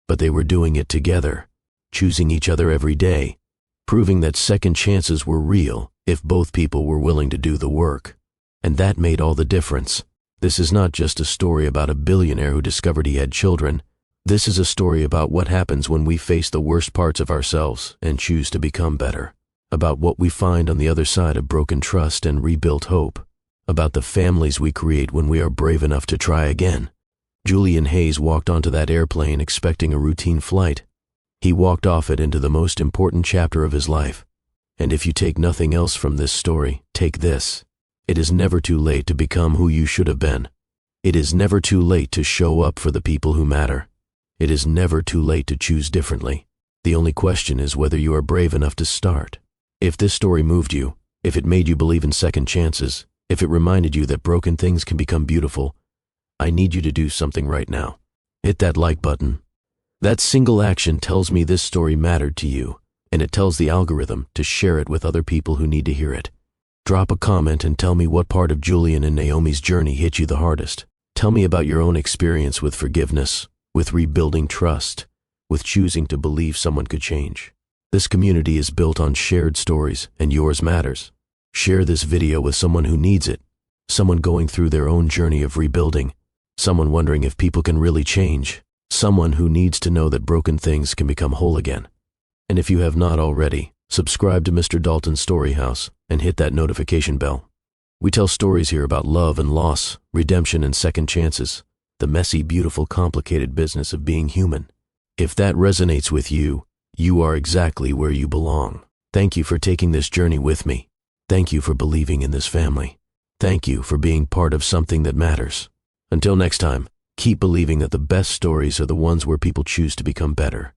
But they were doing it together, choosing each other every day, proving that second chances were real if both people were willing to do the work. And that made all the difference. This is not just a story about a billionaire who discovered he had children. This is a story about what happens when we face the worst parts of ourselves and choose to become better. About what we find on the other side of broken trust and rebuilt hope. About the families we create when we are brave enough to try again. Julian Hayes walked onto that airplane expecting a routine flight. He walked off it into the most important chapter of his life. And if you take nothing else from this story, take this. It is never too late to become who you should have been. It is never too late to show up for the people who matter. It is never too late to choose differently. The only question is whether you are brave enough to start. If this story moved you, if it made you believe in second chances, if it reminded you that broken things can become beautiful, I need you to do something right now. Hit that like button. That single action tells me this story mattered to you, and it tells the algorithm to share it with other people who need to hear it. Drop a comment and tell me what part of Julian and Naomi's journey hit you the hardest. Tell me about your own experience with forgiveness, with rebuilding trust, with choosing to believe someone could change. This community is built on shared stories, and yours matters. Share this video with someone who needs it, someone going through their own journey of rebuilding, someone wondering if people can really change, someone who needs to know that broken things can become whole again. And if you have not already, subscribe to Mr. Dalton's Story House and hit that notification bell. We tell stories here about love and loss, redemption and second chances, the messy, beautiful, complicated business of being human. If that resonates with you, you are exactly where you belong. Thank you for taking this journey with me. Thank you for believing in this family. Thank you for being part of something that matters. Until next time, keep believing that the best stories are the ones where people choose to become better.